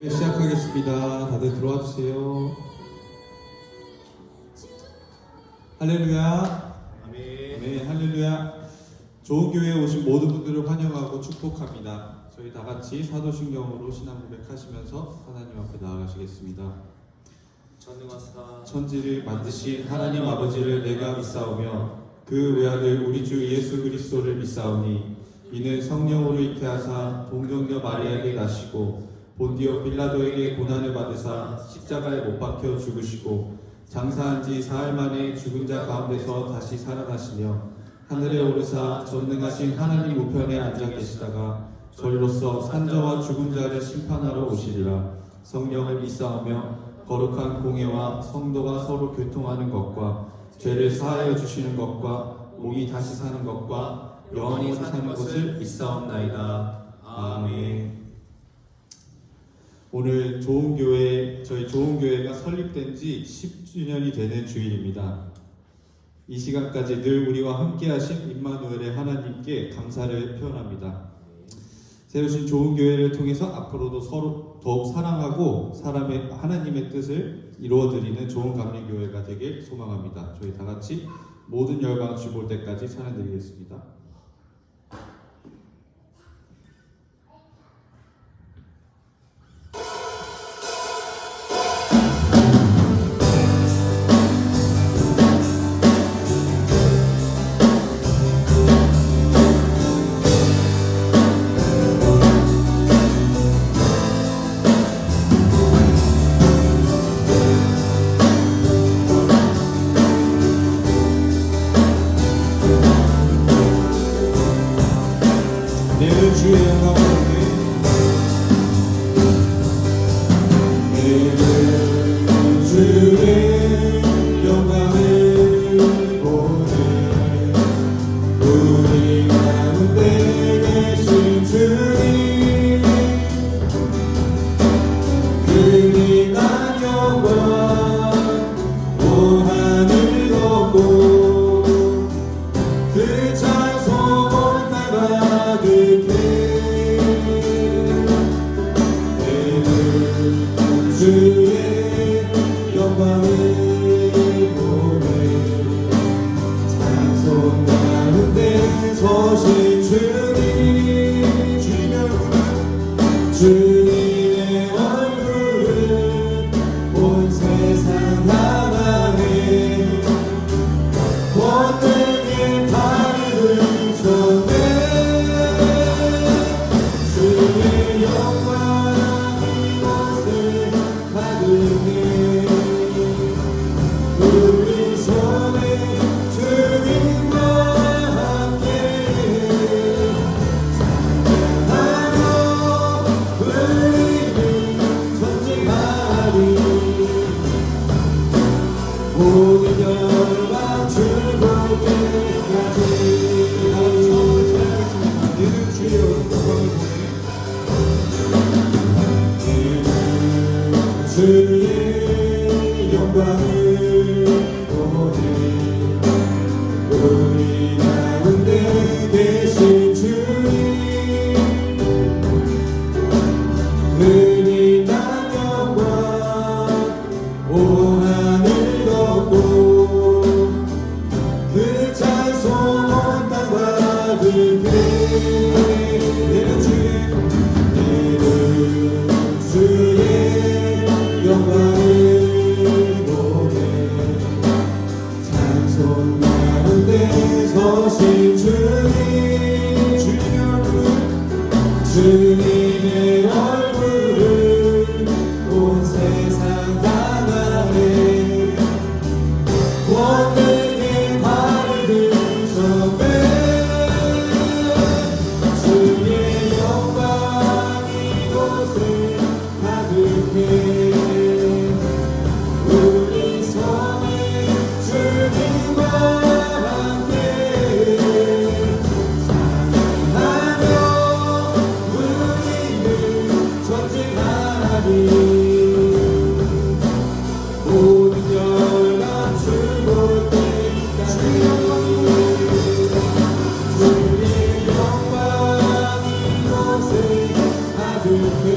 네, 시작하겠습니다. 다들 들어와 주세요. 할렐루야. 아멘. 네, 할렐루야. 좋은 교회에 오신 모든 분들을 환영하고 축복합니다. 저희 다 같이 사도신경으로 신앙 고백하시면서 하나님 앞에 나아가시겠습니다. 전능하사 천지를 만드신 하나님 아버지를 내가 믿사오며 그 외아들 우리 주 예수 그리스도를 믿사오니 이는 성령으로 잉태하사 동정녀 마리아에게 나시고 본디오 빌라도에게 고난을 받으사 십자가에 못 박혀 죽으시고 장사한 지 사흘 만에 죽은 자 가운데서 다시 살아나시며 하늘에 오르사 전능하신 하나님 우편에 앉아 계시다가 저희로서 산자와 죽은 자를 심판하러 오시리라. 성령을 믿사오며 거룩한 공예와 성도가 서로 교통하는 것과 죄를 사하여 주시는 것과 몸이 다시 사는 것과 영원히 사는 것을 믿사옵나이다. 아멘. 오늘 저희 좋은 교회가 설립된 지 10주년이 되는 주일입니다. 이 시간까지 늘 우리와 함께 하신 임마누엘의 하나님께 감사를 표현합니다. 세우신 좋은 교회를 통해서 앞으로도 서로 더욱 사랑하고 하나님의 뜻을 이루어드리는 좋은 감리교회가 되길 소망합니다. 저희 다 같이 모든 열방 주 볼 때까지 찬양드리겠습니다. 주님의 얼굴은 온 세상 나만에 권능의 발을 전해 주의 영광 이곳을 가득해 우리 손에 주님과 모든 열방 주볼 때까지 너는 주의 영광을 보내 주의 영광을 보내 우리 가운데 계신 주님 은이 난 영광 오 하늘 덮고 그 찬송 온 땅 가득해 내는 주의 영광을 보내 찬송 가운데 서신 주님의 얼굴을 온 세상 다 나네 권능의 발을 들으셔매 주의 영광 이곳을 가득해 우리 손에 주님과 함께 찬양하며 우리는 전쟁하리 모든 열방 주볼 때까지 주의 영광 이곳에 가득해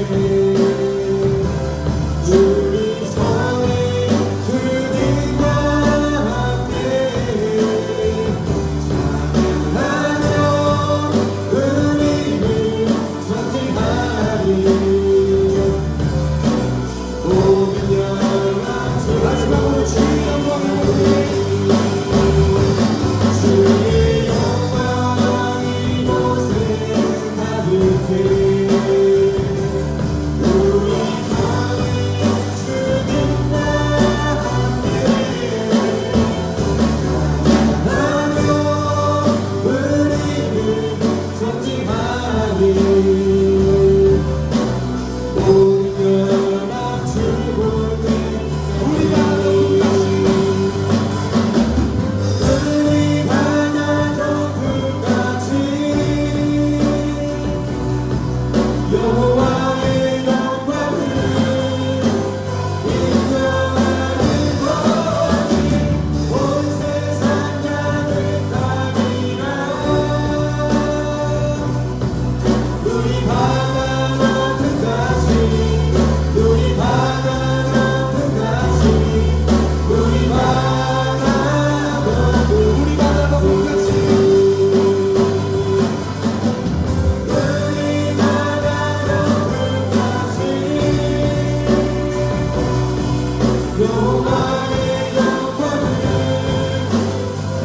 여호와의 영광을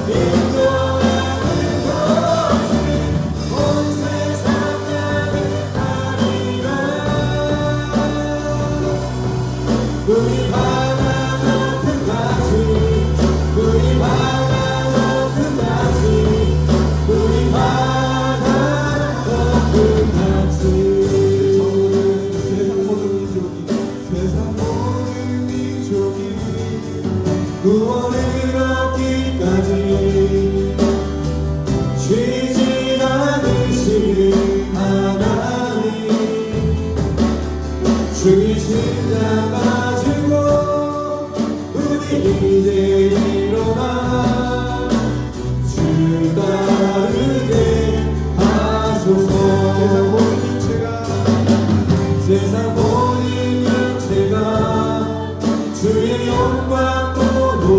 인도하는 것이 온 세상 나타나리라. 우리 바다 높은 가지 우리 바다 높은 가지 우리 바다 높은 가지 세상 모든 민족이 구원을 얻기까지 쉬지 않으시는 하나님 주의 십자가 지고 우리 이제 일어나 주 따르게 하소서. 세상 모든 육체가 주의 영광으로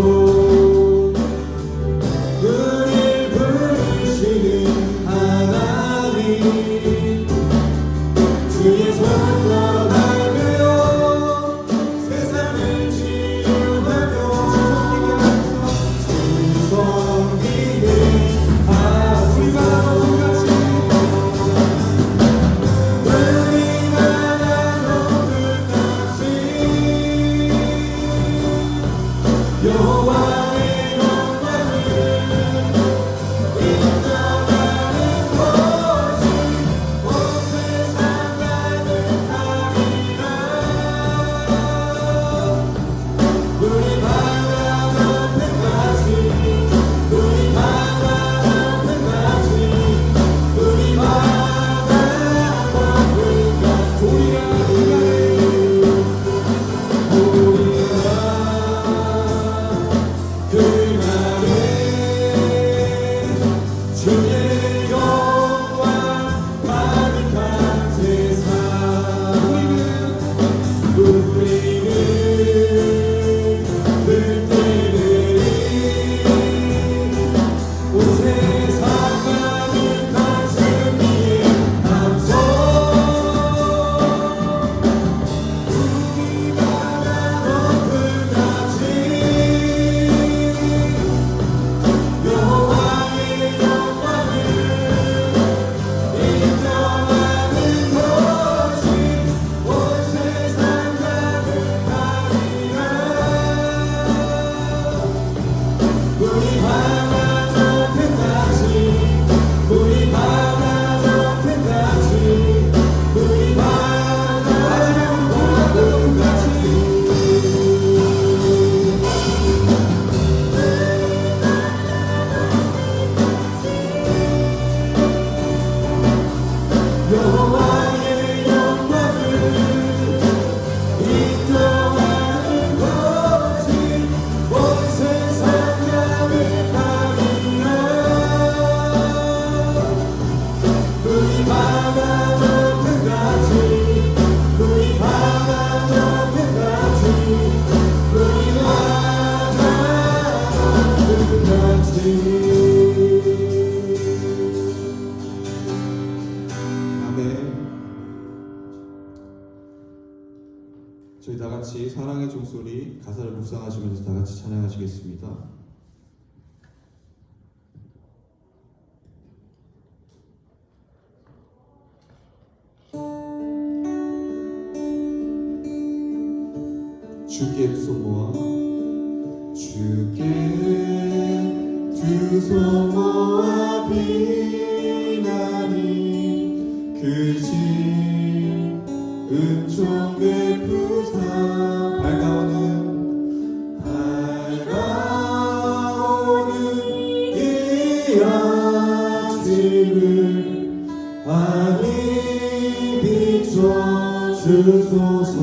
우릴 부르시는 하나님 주의 손과 밟으려 세상을 치유하며 주섬기게 하소서. 여호와의 영광을 인정하는 것이 온 세상 가득하리라. 우리 바다 높은 가지 우리 바다 높은 가지 우리 바다 높은 가지 그날에 주의 영광 가득한 세상 우리는 들때되리 온 세상 가득한 승리의 함성 우리 바다 높은 가지 여호와의 영광을 인정하는 것이 온 세상 가득하리라. 우리 바다 높은 가지 우리 바다 높은 가지 우리 바다 높은 가지 여호와의 영광을 인정하는 것이 온 세상 가득하리라. 우리 바다 높은 가지 우리 바다 높은 가지 우리 바다 높은 가지. 아멘. 저희 다 같이 사랑의 종소리 가사를 묵상하시면서 다 같이 찬양하시겠습니다. 주께 두 손 모아 주께 두 손 모아 비나니 그 집 은총 베푸사 밝아오는 이 아침을 환히 비춰 주소서.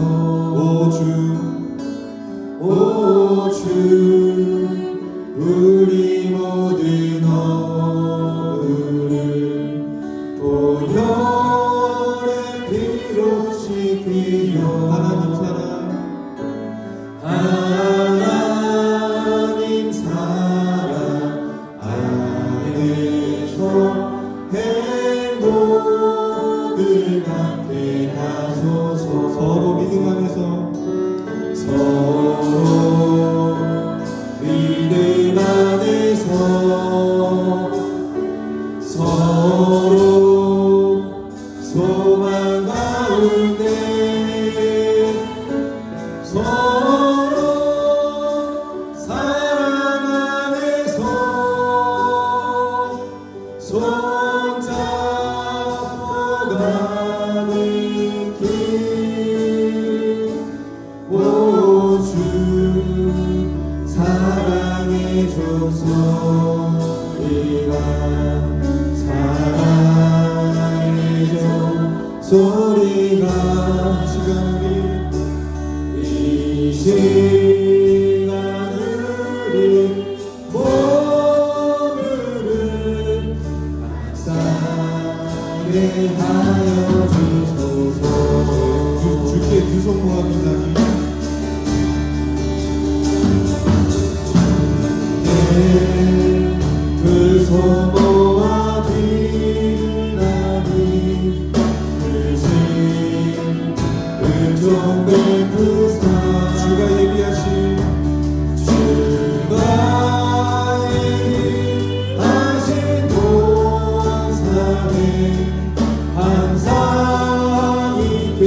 오 주 우리 모든 어음을 보혈의 피로 씻기려 하나님 시간을 모두를 감사하게 하여 주소서. 주께 두 손 모아비나니 그 소모와 비나니 그신 은총된 그 사 주가 예비하신 주가 예비하신 동산에 항상 있게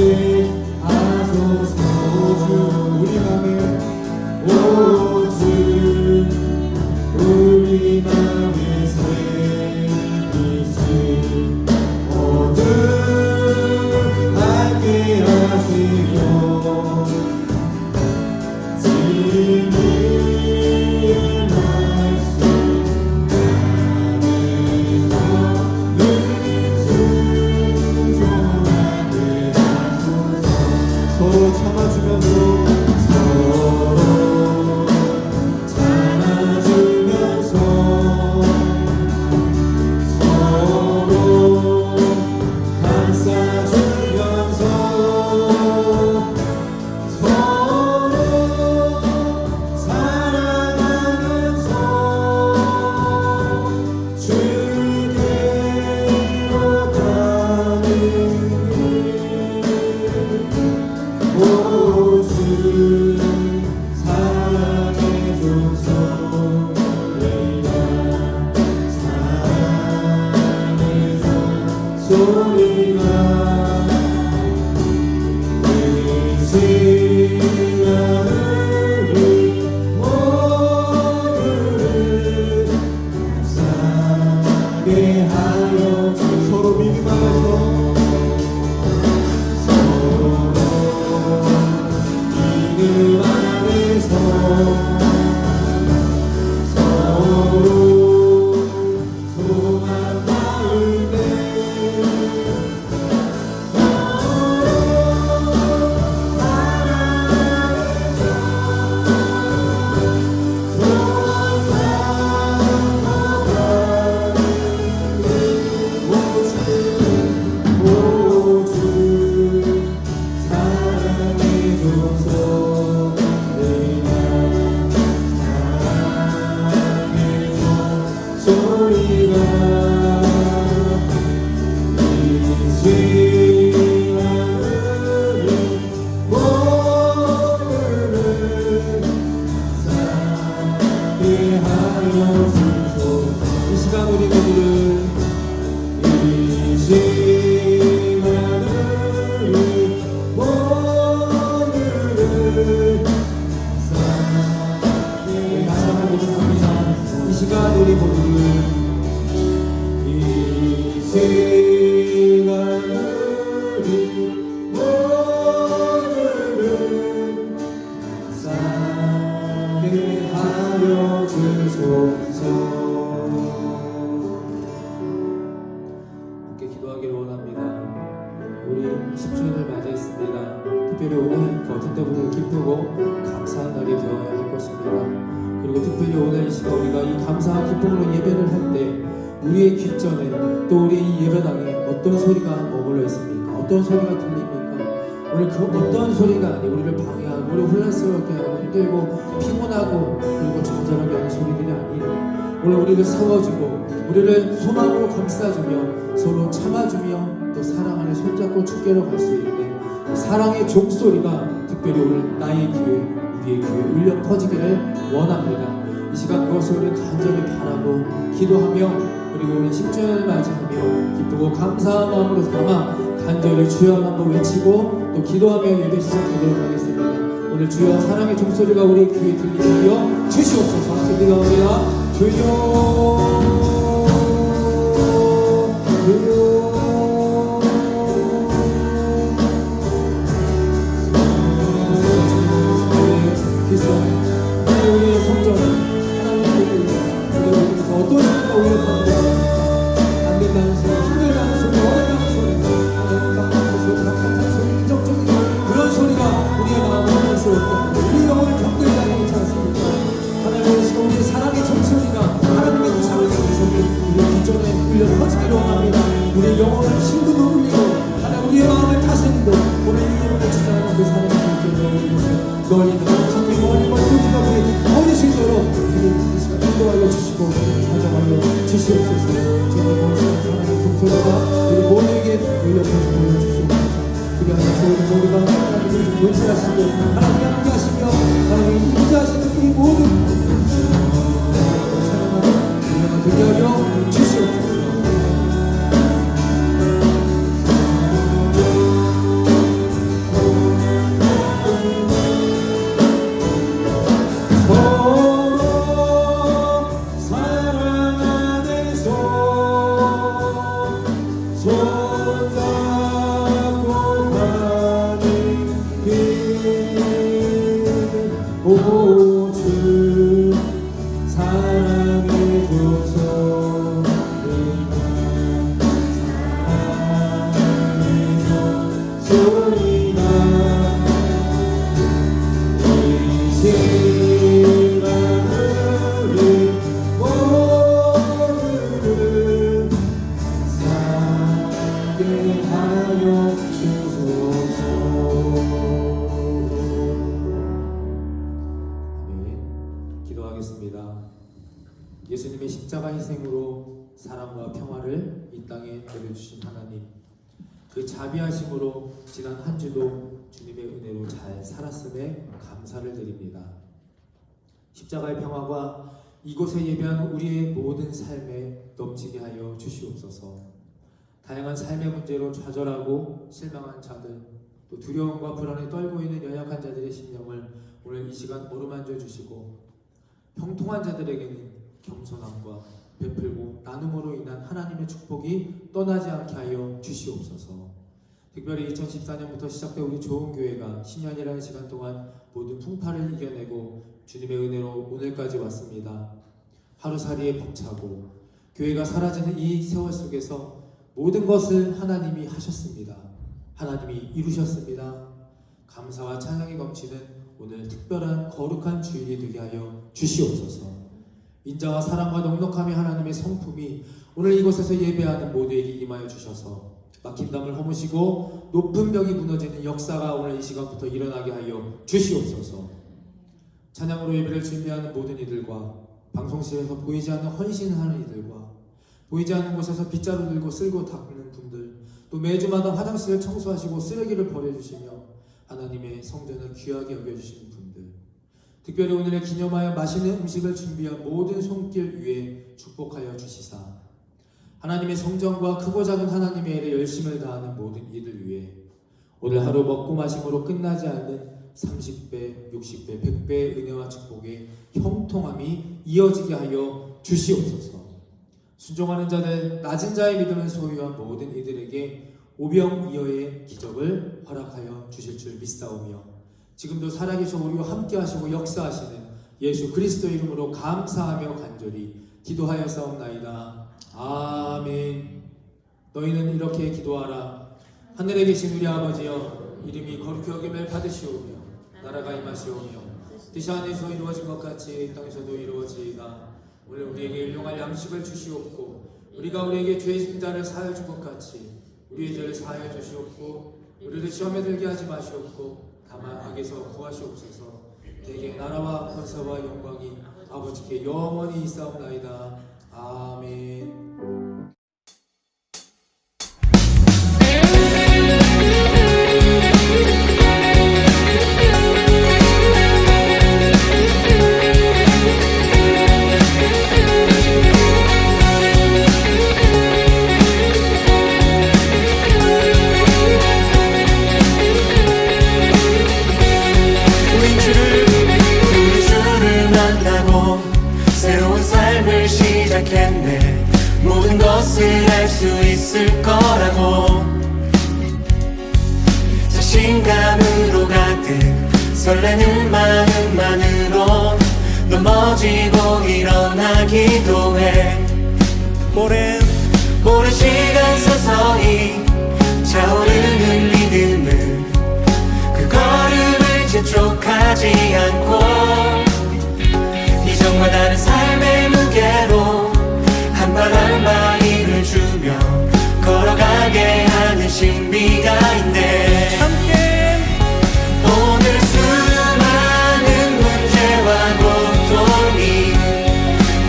하소서. 우리 맘에 오주 우리 맘에 새기신 어둠하게 하시며 진리의 말씀 안에서 늘 순종하게 하소서. 서로 참아주면서 서로 참아주면서 서로 감싸주면서 서로 사랑하면서 주께로 가는 길 오주 사랑해줘서 내가 사랑해줘 소리가 이 시간을 모두를 감사하게 하여 주소서. 서로 믿음 안에서 그 안에서 서로 소망 가운데 서로 사랑하면서 오주 사랑해줘서 내가 사랑해줘 소리가 이 시간을 모두를 사랑하게 하여 주소서. 이 시간 우리 모두를 이 시간을 모두를 사랑하게 다시 한번 고백합니다. 이 시간 우리 모두를 이 시간을 모두를 사랑하게 하여 주소서. 함께 기도하기를 원합니다. 우리 10주년을 맞이했습니다. 특별히 오늘 거짓 때보다 기쁘고 감사한 날이 되어야 할 것입니다. 그리고 특별히 오늘 이 시간 우리가 이 감사와 기쁨으로 예배를 할 때 우리의 귓전에 또 우리 이 예배당에 어떤 소리가 머물러 있습니까? 어떤 소리가 들립니까? 오늘 그 어떤 소리가 아니 우리를 방해하고 우리를 혼란스럽게 하고 힘들고 피곤하고 그리고 좌절하게 하는 소리들이 아니라 오늘 우리를 세워주고 우리를 소망으로 감싸주며 서로 참아주며 또 사랑 안에 손잡고 주께로 갈 수 있는 사랑의 종소리가 특별히 오늘 나의 교회 우리의 교회 울려 퍼지기를 원합니다. 이 시간 그것을 우리 간절히 바라고 기도하며 그리고 오늘 10주년을 맞이하며 기쁘고 감사한 마음으로 담아 간절히 주여 한번 외치고 또 기도하며 예배 시작하도록 하겠습니다. 오늘 주여 사랑의 종소리가 우리 귀에 들리게 하여 주시옵소서. 함께 기도합니다. 주여 주여 우리의 성전 하나님께 어떤 소리가 우리를 가운데 안 된다는 소리, 힘들다는 소리, 어렵다는 소리, 깜깜한 소리, 깜깜한 소리, 부정적인 그런 소리가 우리의 마음을 할 수 없고 우리의 하나님 함께 하시며 하나님 인도하시는 이 모든 찬양을 되게 하여 주시옵소서. 오주 사랑해줘서 사랑해줘 소리가 이 시간을 모두를 살게 하여 주소서. 기도하겠습니다. 예수님의 십자가 희생으로 사랑과 평화를 이 땅에 내려주신 하나님, 그 자비하심으로 지난 한 주도 주님의 은혜로 잘 살았음에 감사를 드립니다. 십자가의 평화가 이곳에 예배하는 우리의 모든 삶에 넘치게 하여 주시옵소서. 다양한 삶의 문제로 좌절하고 실망한 자들, 또 두려움과 불안에 떨고 있는 연약한 자들의 심령을 오늘 이 시간 어루만져 주시고, 형통한 자들에게는 겸손함과 베풀고 나눔으로 인한 하나님의 축복이 떠나지 않게 하여 주시옵소서. 특별히 2014년부터 시작된 우리 좋은 교회가 10년이라는 시간 동안 모든 풍파를 이겨내고 주님의 은혜로 오늘까지 왔습니다. 하루살이에 벅차고 교회가 사라지는 이 세월 속에서 모든 것을 하나님이 하셨습니다. 하나님이 이루셨습니다. 감사와 찬양이 넘치는 오늘 특별한 거룩한 주일이 되게 하여 주시옵소서. 인자와 사랑과 넉넉함이 하나님의 성품이 오늘 이곳에서 예배하는 모두에게 임하여 주셔서 막힌 담을 허무시고 높은 벽이 무너지는 역사가 오늘 이 시간부터 일어나게 하여 주시옵소서. 찬양으로 예배를 준비하는 모든 이들과 방송실에서 보이지 않는 헌신하는 이들과 보이지 않는 곳에서 빗자루 들고 쓸고 닦는 분들, 또 매주마다 화장실을 청소하시고 쓰레기를 버려주시며 하나님의 성전을 귀하게 여겨주시는 분들, 특별히 오늘의 기념하여 맛있는 음식을 준비한 모든 손길 위에 축복하여 주시사 하나님의 성전과 크고 작은 하나님의 일에 열심을 다하는 모든 이들 위해 오늘 하루 먹고 마심으로 끝나지 않는 30배, 60배, 100배의 은혜와 축복의 형통함이 이어지게 하여 주시옵소서. 순종하는 자들, 낮은 자의 믿음을 소유한 모든 이들에게 오병이어의 기적을 허락하여 주실 줄 믿사오며, 지금도 살아계셔 우리와 함께 하시고 역사하시는 예수 그리스도 이름으로 감사하며 간절히 기도하여 싸움나이다. 아멘. 너희는 이렇게 기도하라. 하늘에 계신 우리 아버지여, 이름이 거룩히 여김을 받으시오며 나라가 임하시오며 뜻이 하늘에서 이루어진 것 같이 이 땅에서도 이루어지이다. 오늘 우리에게 일용할 양식을 주시옵고, 우리가 우리에게 죄진 자를 사하여 준 것 같이 우리의 죄를 사하여 주시옵고, 우리를 시험에 들게 하지 마시옵고 다만 악에서 구하시옵소서. 대개 나라와 권세와 영광이 아버지께 영원히 있사옵나이다. 아멘. 모든 것을 할 수 있을 거라고 자신감으로 가득 설레는 마음만으로 넘어지고 일어나기도 해. 오랜 시간 서서히 차오르는 믿음은 그 걸음을 재촉하지 않고 이전과 다른 삶의 무게로 한 발 한 발 힘을 주며 걸어가게 하는 신비가 있네. 오늘 수많은 문제와 고통이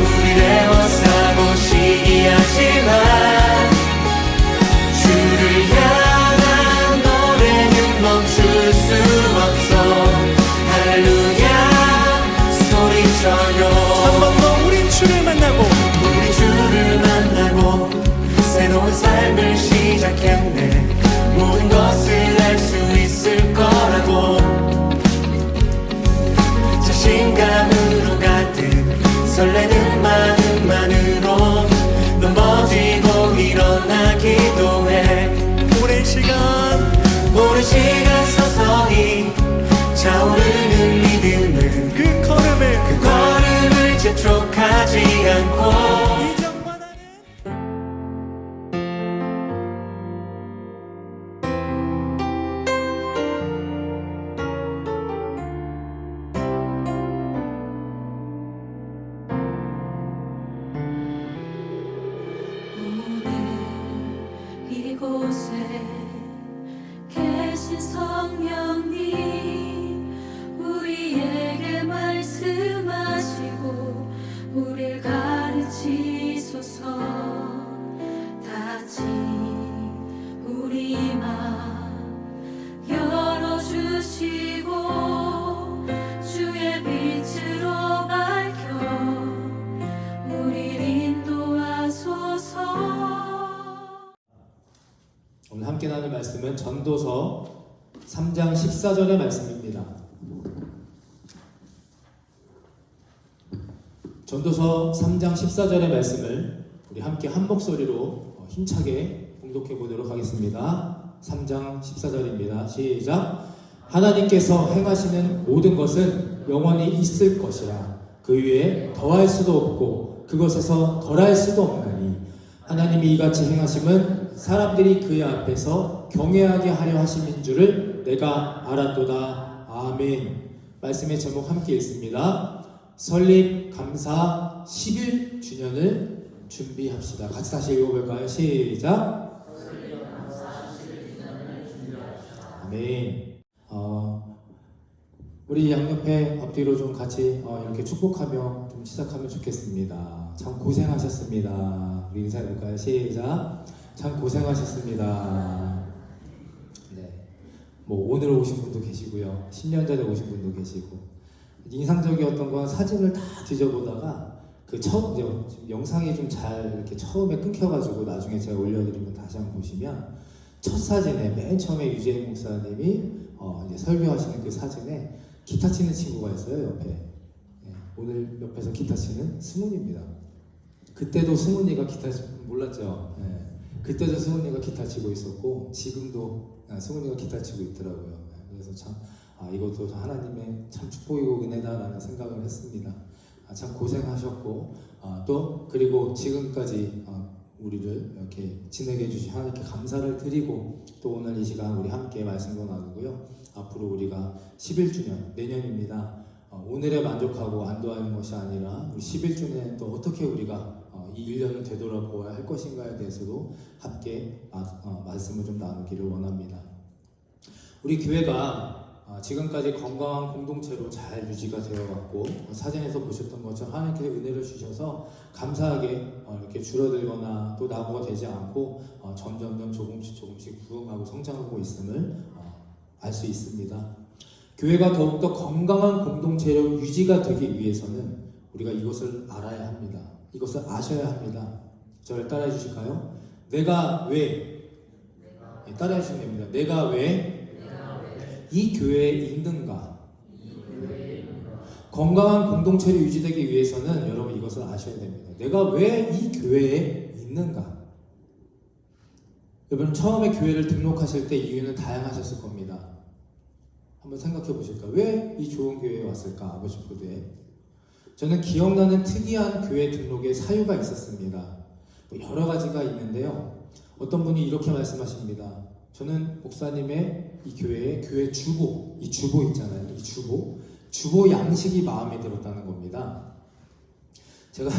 우리를 에워싸고 시기하지만 주를 향한 전도서 3장 14절의 말씀입니다. 전도서 3장 14절의 말씀을 우리 함께 한 목소리로 힘차게 봉독해 보도록 하겠습니다. 3장 14절입니다. 시작. 하나님께서 행하시는 모든 것은 영원히 있을 것이라. 그 위에 더할 수도 없고 그것에서 덜할 수도 없나니 하나님이 이같이 행하심은 사람들이 그의 앞에서 경외하게 하려 하심인 줄을 내가 알았도다. 아멘. 말씀의 제목 함께 읽습니다. 설립 감사 11주년을 준비합시다. 같이 다시 읽어볼까요? 시작. 아멘. 우리 양옆에 앞뒤로 좀 같이 이렇게 축복하며 좀 시작하면 좋겠습니다. 참 고생하셨습니다. 우리 인사해볼까요? 시작. 참 고생하셨습니다. 네. 뭐 오늘 오신 분도 계시고요. 10년 전에 오신 분도 계시고. 인상적이었던 건 사진을 다 뒤져보다가 그 처음 지금 영상이 좀 잘 이렇게 처음에 끊겨가지고 나중에 제가 올려드리면 다시 한번 보시면 첫 사진에 맨 처음에 유재인 목사님이 이제 설교하시는 그 사진에 기타 치는 친구가 있어요 옆에. 네, 오늘 옆에서 기타 치는 승훈입니다. 그때도 승훈이가 기타 몰랐죠. 네, 그때도 승훈이가 기타 치고 있었고 지금도 승훈이가 기타 치고 있더라고요. 네, 그래서 참 이것도 하나님의 참 축복이고 은혜다라는 생각을 했습니다. 참 고생하셨고 또 그리고 지금까지 우리를 이렇게 지내게 해주신 하나님께 감사를 드리고 또 오늘 이 시간 우리 함께 말씀도 나누고요. 앞으로 우리가 11주년 내년입니다. 오늘에 만족하고 안도하는 것이 아니라 우리 11주년에 또 어떻게 우리가 이 1년을 되돌아보아야 할 것인가에 대해서도 함께 말씀을 좀 나누기를 원합니다. 우리 교회가 지금까지 건강한 공동체로 잘 유지가 되어왔고 사진에서 보셨던 것처럼 하나님께서 은혜를 주셔서 감사하게 이렇게 줄어들거나 또 낙오가 되지 않고 점점점 조금씩 부흥하고 성장하고 있음을 알 수 있습니다. 교회가 더욱더 건강한 공동체로 유지가 되기 위해서는 우리가 이것을 알아야 합니다. 이것을 아셔야 합니다. 저를 따라해 주실까요? 내가 왜 따라해 주시면 됩니다. 내가 왜 이 교회에 있는가? 건강한 공동체로 유지되기 위해서는 여러분 이것을 아셔야 됩니다. 내가 왜 이 교회에 있는가? 여러분 처음에 교회를 등록하실 때 이유는 다양하셨을 겁니다. 한번 생각해 보실까요? 왜 이 좋은 교회에 왔을까? 아버지 포도에 저는 기억나는 특이한 교회 등록의 사유가 있었습니다. 여러 가지가 있는데요. 어떤 분이 이렇게 말씀하십니다. 저는 목사님의 이 교회의 교회 주보, 이 주보 있잖아요. 이 주보 양식이 마음에 들었다는 겁니다. 제가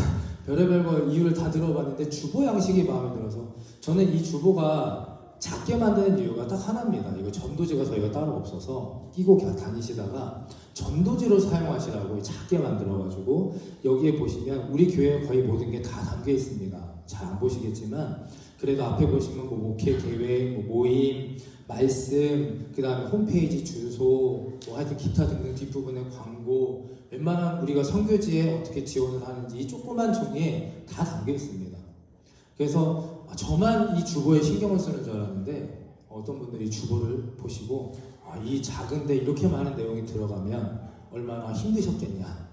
별의별 걸 이유를 다 들어봤는데 주보 양식이 마음에 들어서 저는 이 주보가 작게 만드는 이유가 딱 하나입니다. 이거 전도지가 저희가 따로 없어서 끼고 다니시다가 전도지로 사용하시라고 작게 만들어가지고 여기에 보시면 우리 교회 거의 모든 게 다 담겨 있습니다. 잘 안 보시겠지만 그래도 앞에 보시면 뭐 목회 계획, 뭐 모임, 말씀, 그 다음에 홈페이지 주소, 뭐 하여튼 기타 등등 뒷부분에 광고, 웬만한 우리가 선교지에 어떻게 지원을 하는지 이 조그만 종이에 다 담겨 있습니다. 그래서 저만 이 주보에 신경을 쓰는 줄 알았는데 어떤 분들이 주보를 보시고 이 작은데 이렇게 많은 내용이 들어가면 얼마나 힘드셨겠냐.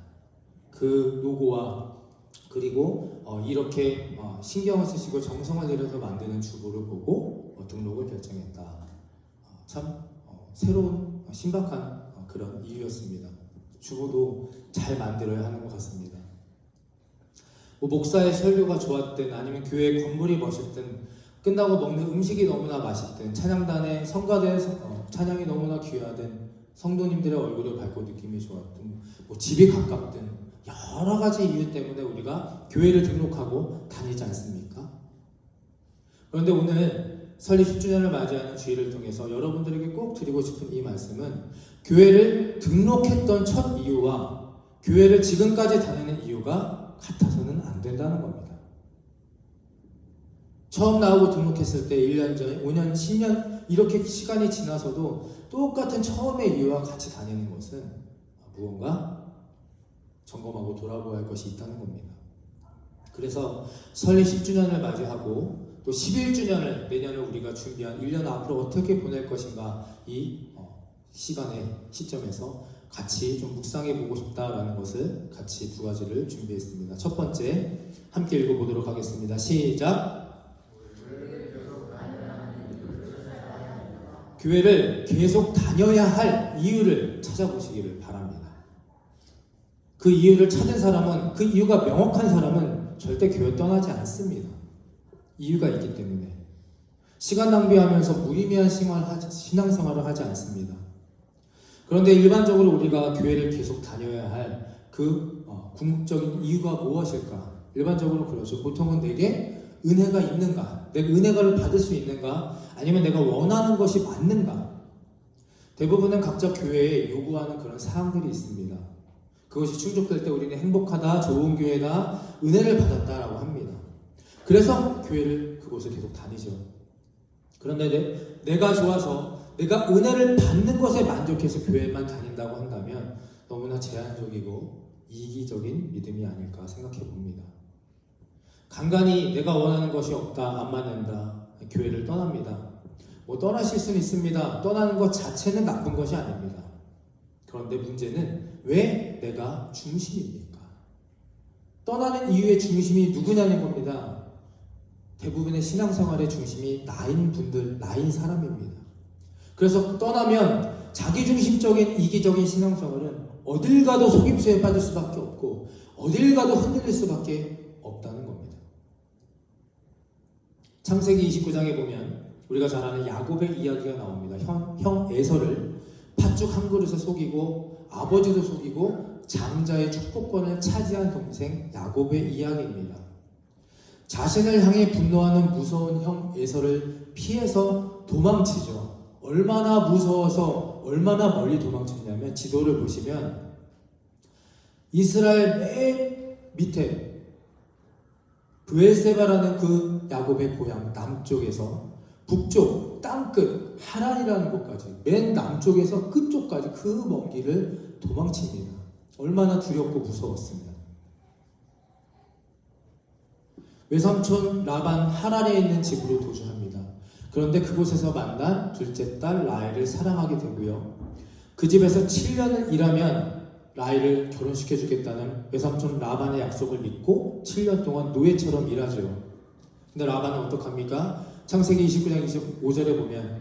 그 노고와 그리고 이렇게 신경을 쓰시고 정성을 들여서 만드는 주보를 보고 등록을 결정했다. 참 새로운 신박한 그런 이유였습니다. 주보도 잘 만들어야 하는 것 같습니다. 뭐 목사의 설교가 좋았든 아니면 교회 건물이 멋있든 끝나고 먹는 음식이 너무나 맛있든 찬양단의 성가대 찬양이 너무나 귀하든 성도님들의 얼굴을 밟고 느낌이 좋았든 뭐 집이 가깝든 여러 가지 이유 때문에 우리가 교회를 등록하고 다니지 않습니까? 그런데 오늘 설립 10주년을 맞이하는 주일을 통해서 여러분들에게 꼭 드리고 싶은 이 말씀은 교회를 등록했던 첫 이유와 교회를 지금까지 다니는 이유가 같아서는 안 된다는 겁니다. 처음 나오고 등록했을 때 1년 전, 5년, 10년 이렇게 시간이 지나서도 똑같은 처음의 이유와 같이 다니는 것은 무언가 점검하고 돌아보아야 할 것이 있다는 겁니다. 그래서 설립 10주년을 맞이하고 또 11주년을 내년에 우리가 준비한 1년 앞으로 어떻게 보낼 것인가 이 시간의 시점에서 같이 좀 묵상해 보고 싶다라는 것을 같이 두 가지를 준비했습니다. 첫 번째 함께 읽어보도록 하겠습니다. 시작. 교회를 계속 다녀야 할 이유를 찾아보시기를 바랍니다. 그 이유를 찾은 사람은, 그 이유가 명확한 사람은 절대 교회 떠나지 않습니다. 이유가 있기 때문에. 시간 낭비하면서 무의미한 신앙생활을 하지 않습니다. 그런데 일반적으로 우리가 교회를 계속 다녀야 할 그 궁극적인 이유가 무엇일까? 일반적으로 그렇죠. 보통은 내게 은혜가 있는가? 내가 은혜를 받을 수 있는가? 아니면 내가 원하는 것이 맞는가? 대부분은 각자 교회에 요구하는 그런 사항들이 있습니다. 그것이 충족될 때 우리는 행복하다, 좋은 교회다, 은혜를 받았다라고 합니다. 그래서 교회를 그곳을 계속 다니죠. 그런데 내가 좋아서 내가 은혜를 받는 것에 만족해서 교회만 다닌다고 한다면 너무나 제한적이고 이기적인 믿음이 아닐까 생각해 봅니다. 간간히 내가 원하는 것이 없다, 안 맞는다, 교회를 떠납니다. 떠나실 수는 있습니다. 떠나는 것 자체는 나쁜 것이 아닙니다. 그런데 문제는 왜 내가 중심입니까? 떠나는 이유의 중심이 누구냐는 겁니다. 대부분의 신앙생활의 중심이 나인 분들, 나인 사람입니다. 그래서 떠나면 자기중심적인 이기적인 신앙생활은 어딜 가도 속임수에 빠질 수밖에 없고 어딜 가도 흔들릴 수밖에 없다는 겁니다. 창세기 29장에 보면 우리가 잘 아는 야곱의 이야기가 나옵니다. 형 에서를 팥죽 한 그릇에 속이고 아버지도 속이고 장자의 축복권을 차지한 동생 야곱의 이야기입니다. 자신을 향해 분노하는 무서운 형 에서를 피해서 도망치죠. 얼마나 무서워서 얼마나 멀리 도망쳤냐면 지도를 보시면 이스라엘 맨 밑에 브엘세바라는 그 야곱의 고향 남쪽에서 북쪽 땅끝 하란이라는 곳까지 맨 남쪽에서 끝쪽까지 그 먼 길을 도망칩니다. 얼마나 두렵고 무서웠으면. 외삼촌 라반 하란에 있는 집으로 도주합니다. 그런데 그곳에서 만난 둘째 딸 라헬을 사랑하게 되고요. 그 집에서 7년을 일하면 라헬을 결혼시켜주겠다는 외삼촌 라반의 약속을 믿고 7년 동안 노예처럼 일하죠. 근데 라반은 어떡합니까? 창세기 29장 25절에 보면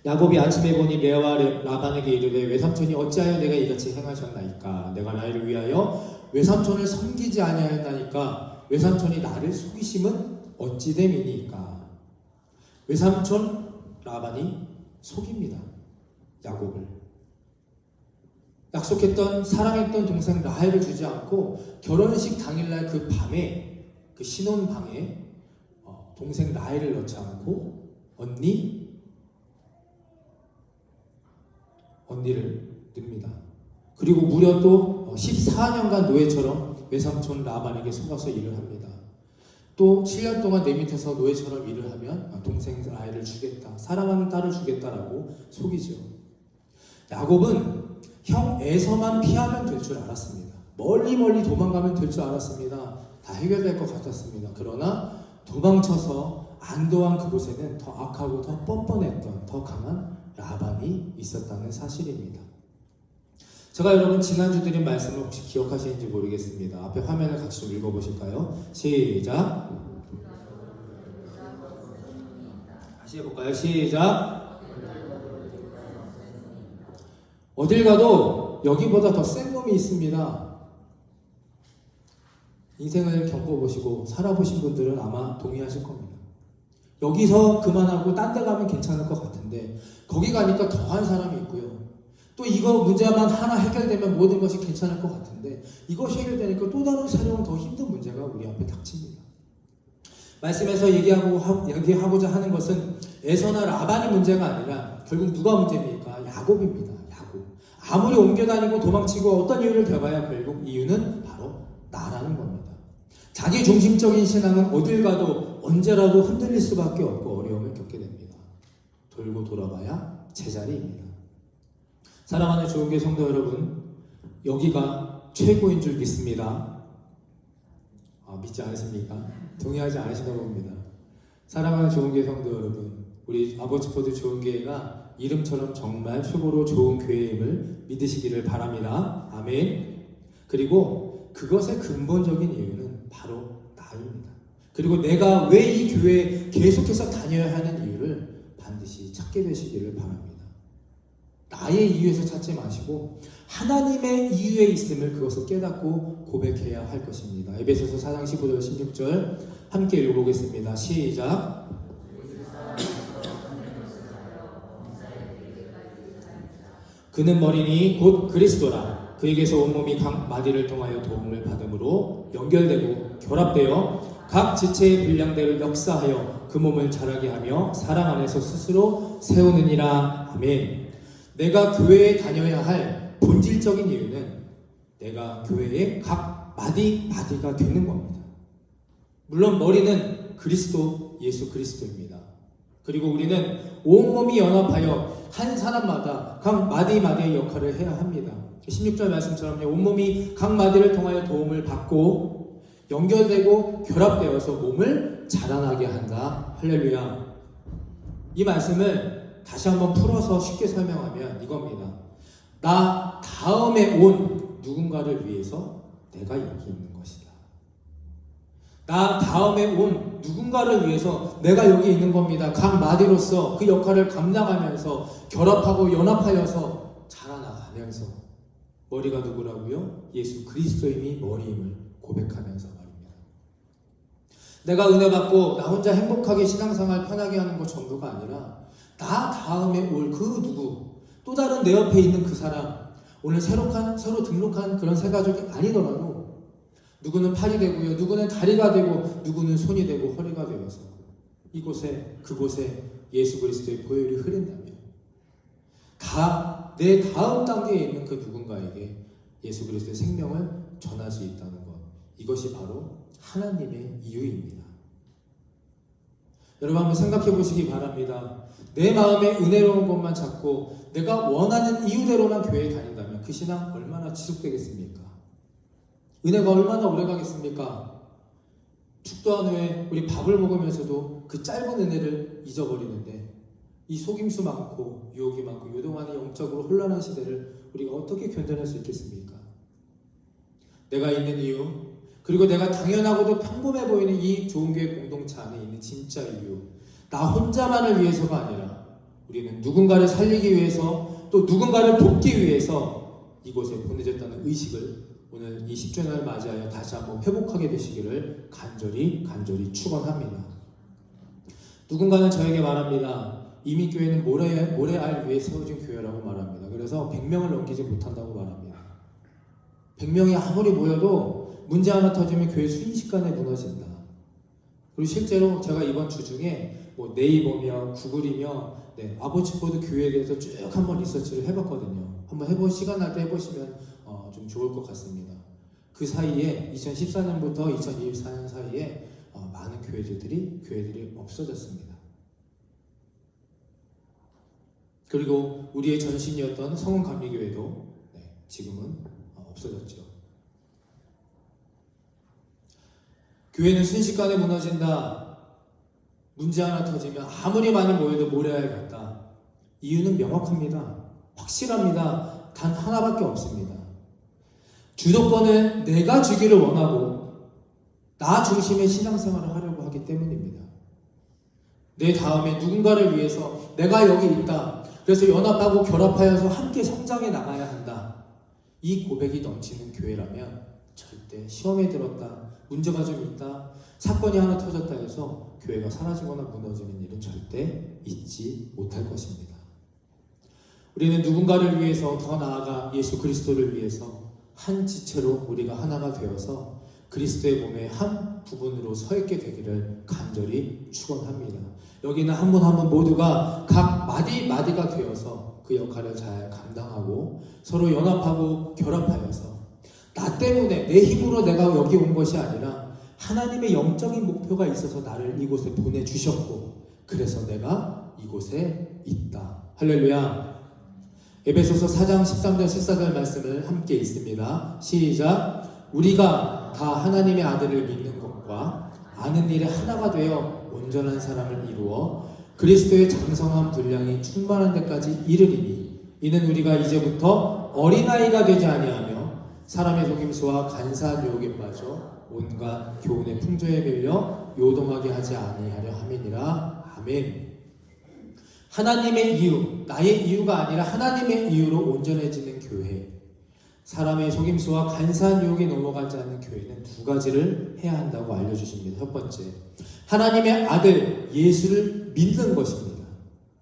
야곱이 아침에 보니 레아와 라반에게 이르되 외삼촌이 어찌하여 내가 이같이 행하셨나이까? 내가 라헬을 위하여 외삼촌을 섬기지 아니하였나이까? 외삼촌이 나를 속이심은 어찌 됨이니까? 외삼촌 라반이 속입니다. 야곱을. 약속했던 사랑했던 동생 라헬을 주지 않고 결혼식 당일날 그 밤에 그 신혼방에 동생 라헬을 넣지 않고 언니를 넣습니다. 그리고 무려 또 14년간 노예처럼 외삼촌 라반에게 속아서 일을 합니다. 또 7년 동안 내 밑에서 노예처럼 일을 하면 동생 라헬을 주겠다, 사랑하는 딸을 주겠다라고 속이죠. 야곱은 형 에서만 피하면 될 줄 알았습니다. 멀리 도망가면 될 줄 알았습니다. 다 해결될 것 같았습니다. 그러나 도망쳐서 안도한 그곳에는 더 악하고 더 뻔뻔했던 더 강한 라반이 있었다는 사실입니다. 제가 여러분 지난주 드린 말씀을 혹시 기억하시는지 모르겠습니다. 앞에 화면을 같이 좀 읽어보실까요? 시작. 다시 해볼까요? 시작. 어딜 가도 여기보다 더 센 놈이 있습니다. 인생을 겪어보시고 살아보신 분들은 아마 동의하실 겁니다. 여기서 그만하고 딴 데 가면 괜찮을 것 같은데 거기 가니까 더한 사람이 있고요. 또 이거 문제만 하나 해결되면 모든 것이 괜찮을 것 같은데 이것이 해결되니까 또 다른 새로운 더 힘든 문제가 우리 앞에 닥칩니다. 말씀에서 얘기하고자 하는 것은 에서나 라반이 문제가 아니라 결국 누가 문제입니까? 야곱입니다. 야곱. 아무리 옮겨다니고 도망치고 어떤 이유를 대봐야 결국 이유는 바로 나라는 겁니다. 자기 중심적인 신앙은 어딜 가도 언제라도 흔들릴 수밖에 없고 어려움을 겪게 됩니다. 돌고 돌아봐야 제자리입니다. 사랑하는 좋은교회 성도 여러분, 여기가 최고인 줄 믿습니다. 믿지 않으십니까? 동의하지 않으시나 봅니다. 사랑하는 좋은교회 성도 여러분, 우리 아버지포드 좋은교회가 이름처럼 정말 최고로 좋은 교회임을 믿으시기를 바랍니다. 아멘. 그리고 그것의 근본적인 이유는 바로 나입니다. 그리고 내가 왜 이 교회에 계속해서 다녀야 하는 이유를 반드시 찾게 되시기를 바랍니다. 나의 이유에서 찾지 마시고 하나님의 이유에 있음을 그것을 깨닫고 고백해야 할 것입니다. 에베소서 4장 15절 16절 함께 읽어보겠습니다. 시작. 그는 머리니 곧 그리스도라. 그에게서 온몸이 각 마디를 통하여 도움을 받음으로 연결되고 결합되어 각 지체의 분량대로 역사하여 그 몸을 자라게 하며 사랑 안에서 스스로 세우느니라. 아멘. 내가 교회에 다녀야 할 본질적인 이유는 내가 교회의 각 마디가 되는 겁니다. 물론 머리는 그리스도, 예수 그리스도입니다. 그리고 우리는 온몸이 연합하여 한 사람마다 각 마디의 역할을 해야 합니다. 16절 말씀처럼요, 온몸이 각 마디를 통하여 도움을 받고 연결되고 결합되어서 몸을 자라나게 한다. 할렐루야. 이 말씀을 다시 한번 풀어서 쉽게 설명하면 이겁니다. 나 다음에 온 누군가를 위해서 내가 여기 있는 것이다. 나 다음에 온 누군가를 위해서 내가 여기 있는 겁니다. 각 마디로서 그 역할을 감당하면서 결합하고 연합하여서 자라나가면서 머리가 누구라고요? 예수 그리스도임이 머리임을 고백하면서 말입니다. 내가 은혜 받고 나 혼자 행복하게 신앙생활 편하게 하는 것 전부가 아니라 나 다음에 올 그 누구, 또 다른 내 옆에 있는 그 사람, 오늘 새로 등록한 그런 새 가족이 아니더라도 누구는 팔이 되고요, 누구는 다리가 되고, 누구는 손이 되고 허리가 되어서 이곳에 그곳에 예수 그리스도의 보혈이 흐른다면 내 다음 단계에 있는 그 누군가에게 예수 그리스도의 생명을 전할 수 있다는 것, 이것이 바로 하나님의 이유입니다. 여러분 한번 생각해 보시기 바랍니다. 내 마음에 은혜로운 것만 찾고 내가 원하는 이유대로만 교회에 다닌다면 그 신앙 얼마나 지속되겠습니까? 은혜가 얼마나 오래 가겠습니까? 축도한 후에 우리 밥을 먹으면서도 그 짧은 은혜를 잊어버리는데 이 속임수 많고 유혹이 많고 요동하는 영적으로 혼란한 시대를 우리가 어떻게 견뎌낼 수 있겠습니까? 내가 있는 이유, 그리고 내가 당연하고도 평범해 보이는 이 좋은 교회 공동체 안에 있는 진짜 이유, 나 혼자만을 위해서가 아니라 우리는 누군가를 살리기 위해서 또 누군가를 돕기 위해서 이곳에 보내졌다는 의식을 오늘 이 10주년을 맞이하여 다시 한번 회복하게 되시기를 간절히 축원합니다. 누군가는 저에게 말합니다. 이미 교회는 모래알 위에 세워진 교회라고 말합니다. 그래서 100명을 넘기지 못한다고 말합니다. 100명이 아무리 모여도 문제 하나 터지면 교회 순식간에 무너진다. 그리고 실제로 제가 이번 주 중에 네이버며 구글이며 아버지포드 교회에 대해서 쭉 한번 리서치를 해봤거든요. 한번 시간 날 때 해보시면 좀 좋을 것 같습니다. 그 사이에 2014년부터 2024년 사이에 많은 교회들이 없어졌습니다. 그리고 우리의 전신이었던 성원감리교회도 지금은 없어졌죠. 교회는 순식간에 무너진다. 문제 하나 터지면 아무리 많이 모여도 모래알 같다. 이유는 명확합니다. 확실합니다. 단 하나밖에 없습니다. 주도권은 내가 주기를 원하고 나 중심의 신앙생활을 하려고 하기 때문입니다. 내 다음에 누군가를 위해서 내가 여기 있다. 그래서 연합하고 결합하여서 함께 성장해 나가야 한다. 이 고백이 넘치는 교회라면 절대 시험에 들었다, 문제가 좀 있다, 사건이 하나 터졌다 해서 교회가 사라지거나 무너지는 일은 절대 있지 못할 것입니다. 우리는 누군가를 위해서, 더 나아가 예수 그리스도를 위해서 한 지체로 우리가 하나가 되어서 그리스도의 몸의 한 부분으로 서 있게 되기를 간절히 축원합니다. 여기는 한 분 한 분 모두가 각 마디가 되어서 그 역할을 잘 감당하고 서로 연합하고 결합하여서 나 때문에 내 힘으로 내가 여기 온 것이 아니라 하나님의 영적인 목표가 있어서 나를 이곳에 보내주셨고 그래서 내가 이곳에 있다. 할렐루야. 에베소서 4장 13절 14절 말씀을 함께 읽습니다. 시작. 우리가 다 하나님의 아들을 믿는 것과 아는 일에 하나가 되어 온전한 사람을 이루어 그리스도의 장성한 분량이 충만한 데까지 이르리니 이는 우리가 이제부터 어린아이가 되지 아니하며 사람의 속임수와 간사한 유혹에 빠져 온갖 교훈의 풍조에 밀려 요동하게 하지 아니하려 함이니라. 아멘. 하나님의 이유, 나의 이유가 아니라 하나님의 이유로 온전해지는 교회. 사람의 속임수와 간사한 유혹에 넘어가지 않는 교회는 두 가지를 해야 한다고 알려주십니다. 첫 번째, 하나님의 아들 예수를 믿는 것입니다.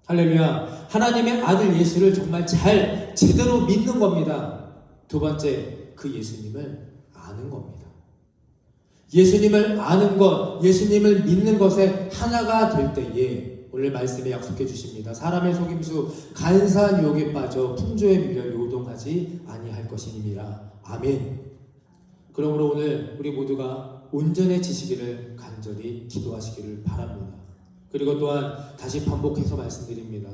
할렐루야. 하나님의 아들 예수를 정말 잘 제대로 믿는 겁니다. 두 번째, 그 예수님을 아는 겁니다. 예수님을 아는 것, 예수님을 믿는 것에 하나가 될 때에 오늘 말씀에 약속해 주십니다. 사람의 속임수, 간사한 유혹에 빠져 풍조에 밀려 요동하지 아니할 것이니라. 아멘. 그러므로 오늘 우리 모두가 온전해지시기를 간절히 기도하시기를 바랍니다. 그리고 또한 다시 반복해서 말씀드립니다.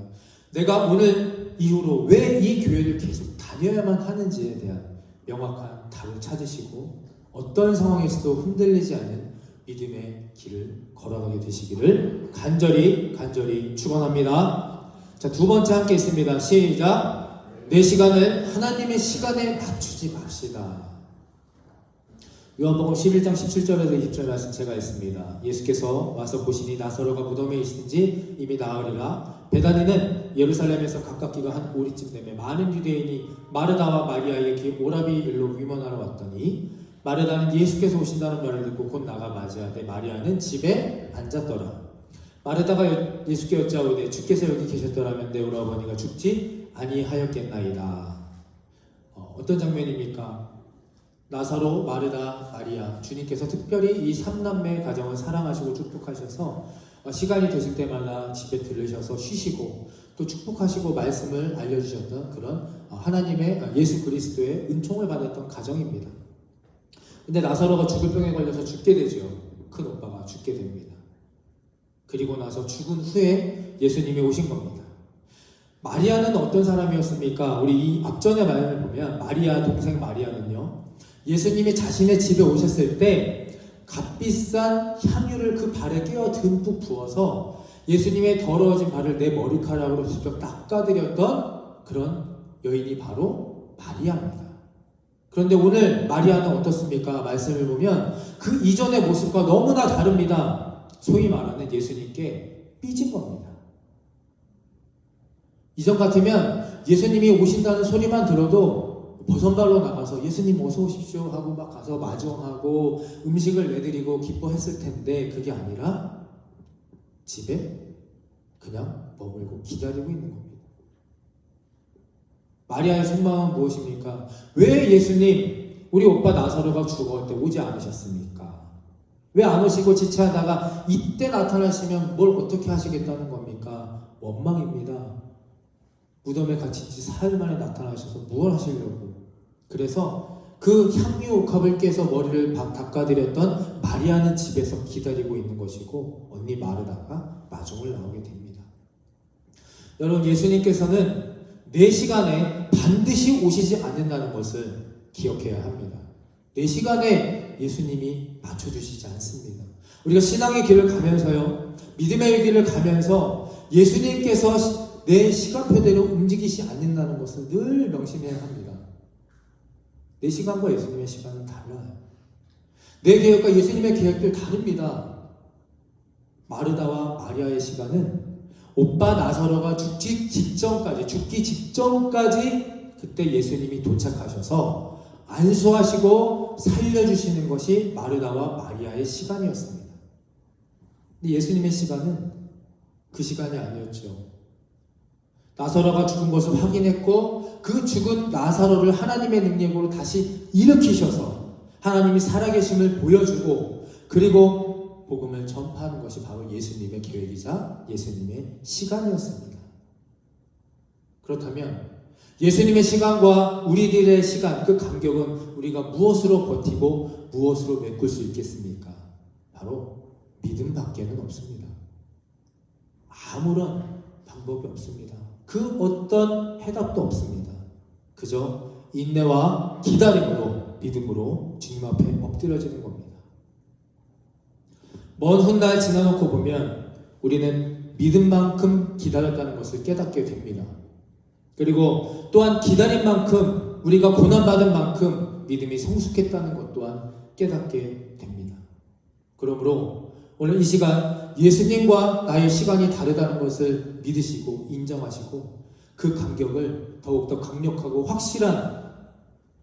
내가 오늘 이후로 왜 이 교회를 계속 다녀야만 하는지에 대한 명확한 답을 찾으시고 어떤 상황에서도 흔들리지 않는 믿음의 길을 걸어가게 되시기를 간절히 축원합니다. 자, 두 번째 함께 있습니다. 시작. 내 시간을 하나님의 시간에 맞추지 맙시다. 요한복음 11장 17절에서 20절 말씀 제가 있습니다. 예수께서 와서 보시니 나사로가 무덤에 있은지 이미 나으리라. 베다니는 예루살렘에서 가깝기가 한 오리쯤 되매 많은 유대인이 마르다와 마리아에게 오라비 일로 위문하러 왔더니 마르다는 예수께서 오신다는 말을 듣고 곧 나가 맞이하되 마리아는 집에 앉았더라. 마르다가 예수께 여짜오되 주께서 여기 계셨더라면 내 오라버니가 죽지 아니하였겠나이다. 어떤 장면입니까? 나사로, 마르다, 마리아, 주님께서 특별히 이 삼남매의 가정을 사랑하시고 축복하셔서 시간이 되실 때마다 집에 들르셔서 쉬시고 또 축복하시고 말씀을 알려주셨던 그런 하나님의 예수 그리스도의 은총을 받았던 가정입니다. 근데 나사로가 죽을 병에 걸려서 죽게 되죠. 큰 오빠가 죽게 됩니다. 그리고 나서 죽은 후에 예수님이 오신 겁니다. 마리아는 어떤 사람이었습니까? 우리 이 앞전의 말을 보면 마리아 동생 마리아는요, 예수님이 자신의 집에 오셨을 때 값비싼 향유를 그 발에 끼워 듬뿍 부어서 예수님의 더러워진 발을 내 머리카락으로 직접 닦아드렸던 그런 여인이 바로 마리아입니다. 그런데 오늘 마리아는 어떻습니까? 말씀을 보면 그 이전의 모습과 너무나 다릅니다. 소위 말하는 예수님께 삐진 겁니다. 이전 같으면 예수님이 오신다는 소리만 들어도 버선발로 나가서 예수님 어서 오십시오 하고 막 가서 마중하고 음식을 내드리고 기뻐했을 텐데 그게 아니라 집에 그냥 머물고 기다리고 있는 겁니다. 마리아의 속마음은 무엇입니까? 왜 예수님 우리 오빠 나사로가 죽어올 때 오지 않으셨습니까? 왜 안 오시고 지체하다가 이때 나타나시면 뭘 어떻게 하시겠다는 겁니까? 원망입니다. 무덤에 갇힌 지 사흘 만에 나타나셔서 무엇 하시려고. 그래서 그 향유 옥합을 깨서 머리를 닦아드렸던 마리아는 집에서 기다리고 있는 것이고 언니 마르다가 마중을 나오게 됩니다. 여러분, 예수님께서는 내 시간에 반드시 오시지 않는다는 것을 기억해야 합니다. 내 시간에 예수님이 맞춰주시지 않습니다. 우리가 신앙의 길을 가면서요, 믿음의 길을 가면서 예수님께서 내 시간표대로 움직이지 않는다는 것을 늘 명심해야 합니다. 내 시간과 예수님의 시간은 달라요. 내 계획과 예수님의 계획도 다릅니다. 마르다와 마리아의 시간은 오빠 나사로가 죽기 직전까지 그때 예수님이 도착하셔서 안수하시고 살려주시는 것이 마르다와 마리아의 시간이었습니다. 근데 예수님의 시간은 그 시간이 아니었죠. 나사로가 죽은 것을 확인했고 그 죽은 나사로를 하나님의 능력으로 다시 일으키셔서 하나님이 살아계심을 보여주고 그리고 복음을 전파하는 것이 바로 예수님의 계획이자 예수님의 시간이었습니다. 그렇다면 예수님의 시간과 우리들의 시간, 그 간격은 우리가 무엇으로 버티고 무엇으로 메꿀 수 있겠습니까? 바로 믿음밖에는 없습니다. 아무런 방법이 없습니다. 그 어떤 해답도 없습니다. 그저 인내와 기다림으로 믿음으로 주님 앞에 엎드려지는 겁니다. 먼 훗날 지나놓고 보면 우리는 믿은 만큼 기다렸다는 것을 깨닫게 됩니다. 그리고 또한 기다린 만큼, 우리가 고난받은 만큼 믿음이 성숙했다는 것 또한 깨닫게 됩니다. 그러므로 오늘 이 시간 예수님과 나의 시간이 다르다는 것을 믿으시고 인정하시고 그 간격을 더욱더 강력하고 확실한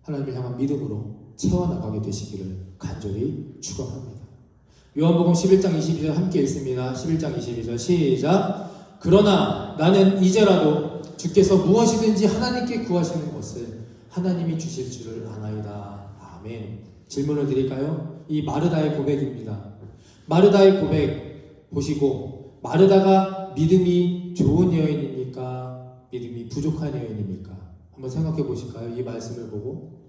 하나님을 향한 믿음으로 채워나가게 되시기를 간절히 축원합니다. 요한복음 11장 22절 함께 읽습니다. 11장 22절 시작. 그러나 나는 이제라도 주께서 무엇이든지 하나님께 구하시는 것을 하나님이 주실 줄을 아나이다. 아멘. 질문을 드릴까요? 이 마르다의 고백입니다. 마르다의 고백 보시고 마르다가 믿음이 좋은 여인입니까? 믿음이 부족한 여인입니까? 한번 생각해 보실까요? 이 말씀을 보고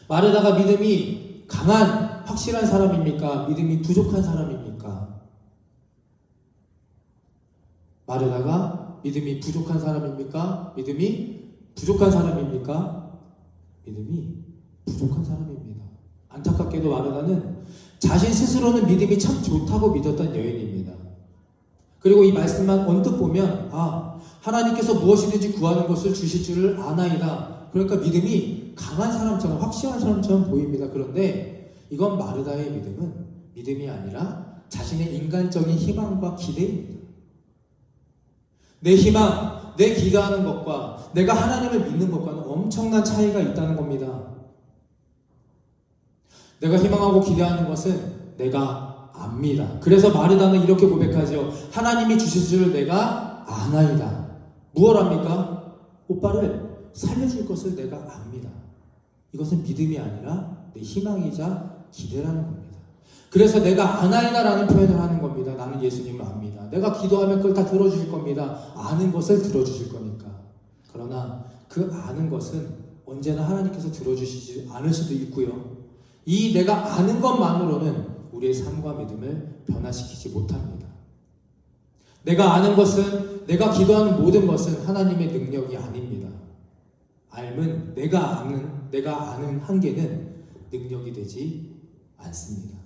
마르다가 믿음이 강한 확실한 사람입니까? 믿음이 부족한 사람입니까? 마르다가 믿음이 부족한 사람입니까? 믿음이 부족한 사람입니까? 믿음이 부족한 사람입니다. 안타깝게도 마르다는 자신 스스로는 믿음이 참 좋다고 믿었던 여인입니다. 그리고 이 말씀만 언뜻 보면 하나님께서 무엇이든지 구하는 것을 주실 줄을 아나이다. 그러니까 믿음이 강한 사람처럼 확실한 사람처럼 보입니다. 그런데 이건 마르다의 믿음은 믿음이 아니라 자신의 인간적인 희망과 기대입니다. 내 희망, 내 기도하는 것과 내가 하나님을 믿는 것과는 엄청난 차이가 있다는 겁니다. 내가 희망하고 기대하는 것은 내가 압니다. 그래서 마르다는 이렇게 고백하죠. 하나님이 주실 줄 내가 아나이다. 무엇 합니까? 오빠를 살려줄 것을 내가 압니다. 이것은 믿음이 아니라 내 희망이자 기대라는 겁니다. 그래서 내가 아나이다라는 표현을 하는 겁니다. 나는 예수님을 압니다. 내가 기도하면 그걸 다 들어주실 겁니다. 아는 것을 들어주실 거니까. 그러나 그 아는 것은 언제나 하나님께서 들어주시지 않을 수도 있고요. 이 내가 아는 것만으로는 우리의 삶과 믿음을 변화시키지 못합니다. 내가 아는 것은, 내가 기도하는 모든 것은 하나님의 능력이 아닙니다. 알면 내가 아는 한계는 능력이 되지 않습니다.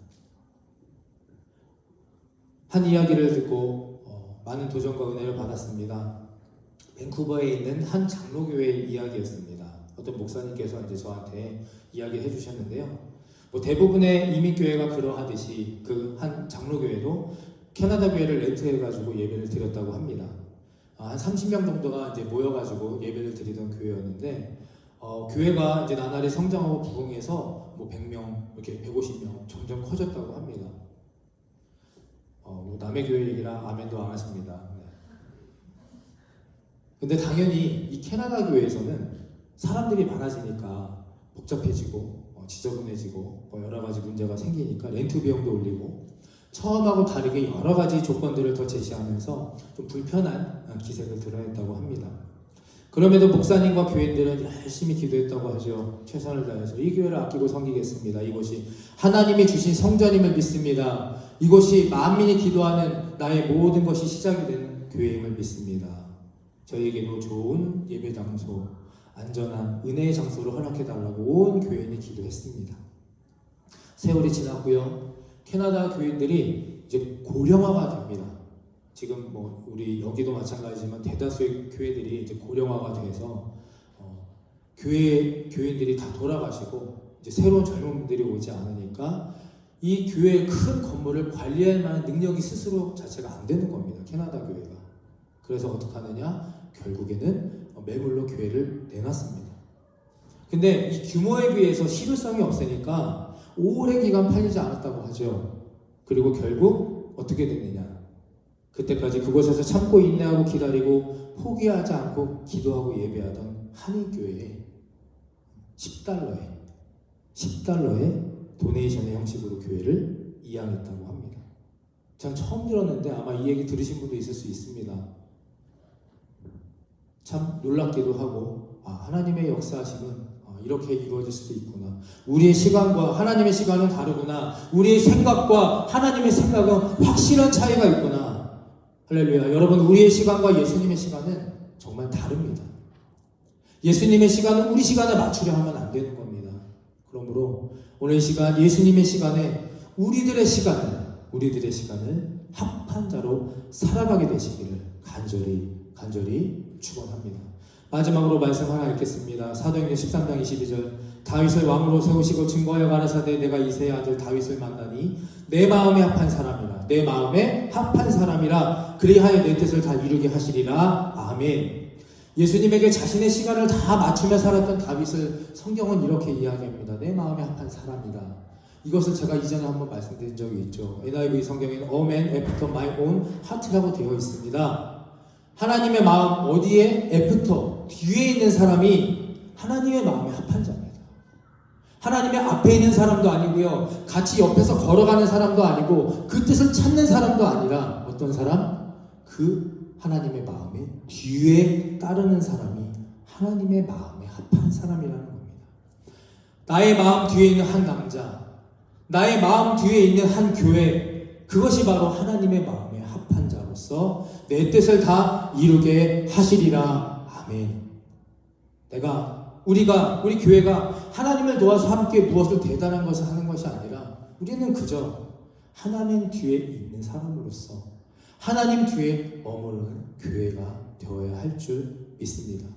한 이야기를 듣고 많은 도전과 은혜를 받았습니다. 밴쿠버에 있는 한 장로교회의 이야기였습니다. 어떤 목사님께서 이제 저한테 이야기를 해주셨는데요. 대부분의 이민교회가 그러하듯이 그 한 장로교회도 캐나다 교회를 렌트해가지고 예배를 드렸다고 합니다. 한 30명 정도가 이제 모여가지고 예배를 드리던 교회였는데, 교회가 이제 나날이 성장하고 부흥해서 100명, 이렇게 150명 점점 커졌다고 합니다. 남의 교회 얘기라 아멘도 안 하십니다. 네. 근데 당연히 이 캐나다 교회에서는 사람들이 많아지니까 복잡해지고 지저분해지고 여러 가지 문제가 생기니까 렌트 비용도 올리고 처음하고 다르게 여러 가지 조건들을 더 제시하면서 좀 불편한 기색을 드러냈다고 합니다. 그럼에도 목사님과 교인들은 열심히 기도했다고 하죠. 최선을 다해서 이 교회를 아끼고 섬기겠습니다. 이곳이 하나님이 주신 성전임을 믿습니다. 이곳이 만민이 기도하는 나의 모든 것이 시작이 되는 교회임을 믿습니다. 저에게도 좋은 예배 장소, 안전한 은혜의 장소를 허락해달라고 온 교인이 기도했습니다. 세월이 지났고요. 캐나다 교인들이 이제 고령화가 됩니다. 지금 우리 여기도 마찬가지지만 대다수의 교회들이 이제 고령화가 돼서 교인들이 다 돌아가시고 이제 새로운 젊은 분들이 오지 않으니까 이 교회의 큰 건물을 관리할 만한 능력이 스스로 자체가 안 되는 겁니다. 캐나다 교회가. 그래서 어떻게 하느냐? 결국에는 매물로 교회를 내놨습니다. 근데 이 규모에 비해서 실효성이 없으니까 오랜 기간 팔리지 않았다고 하죠. 그리고 결국 어떻게 되느냐? 그때까지 그곳에서 참고 인내하고 기다리고 포기하지 않고 기도하고 예배하던 한인교회에 $10에 도네이션의 형식으로 교회를 이양했다고 합니다. 전 처음 들었는데 아마 이 얘기 들으신 분도 있을 수 있습니다. 참 놀랍기도 하고 하나님의 역사하심은 이렇게 이루어질 수도 있구나. 우리의 시간과 하나님의 시간은 다르구나. 우리의 생각과 하나님의 생각은 확실한 차이가 있구나. 할렐루야. 여러분, 우리의 시간과 예수님의 시간은 정말 다릅니다. 예수님의 시간은 우리 시간에 맞추려 하면 안 되는 겁니다. 그러므로 오늘 시간 예수님의 시간에 우리들의 시간을 우리들의 시간을 합한 자로 살아가게 되시기를 간절히 축원합니다. 마지막으로 말씀 하나 읽겠습니다. 사도행전 13장 22절. 다윗을 왕으로 세우시고 증거하여 가라사대 내가 이새의 아들 다윗을 만나니 내 마음에 합한 사람이라 그리하여 내 뜻을 다 이루게 하시리라. 아멘. 예수님에게 자신의 시간을 다 맞추며 살았던 다윗을 성경은 이렇게 이야기합니다. 내 마음에 합한 사람이라. 이것을 제가 이전에 한번 말씀드린 적이 있죠. NIV 성경에는 A man after my own heart라고 되어 있습니다. 하나님의 마음 어디에? 애프터 뒤에 있는 사람이 하나님의 마음에 합한 자입니다. 하나님의 앞에 있는 사람도 아니고요, 같이 옆에서 걸어가는 사람도 아니고 그 뜻을 찾는 사람도 아니라 어떤 사람? 그 하나님의 마음에 뒤에 따르는 사람이 하나님의 마음에 합한 사람이라는 겁니다. 나의 마음 뒤에 있는 한 남자, 나의 마음 뒤에 있는 한 교회, 그것이 바로 하나님의 마음에 합한 자로서 내 뜻을 다 이루게 하시리라. 아멘. 우리 교회가 하나님을 도와서 함께 무엇을 대단한 것을 하는 것이 아니라 우리는 그저 하나님 뒤에 있는 사람으로서 하나님 뒤에 머무르는 교회가 되어야 할 줄 믿습니다.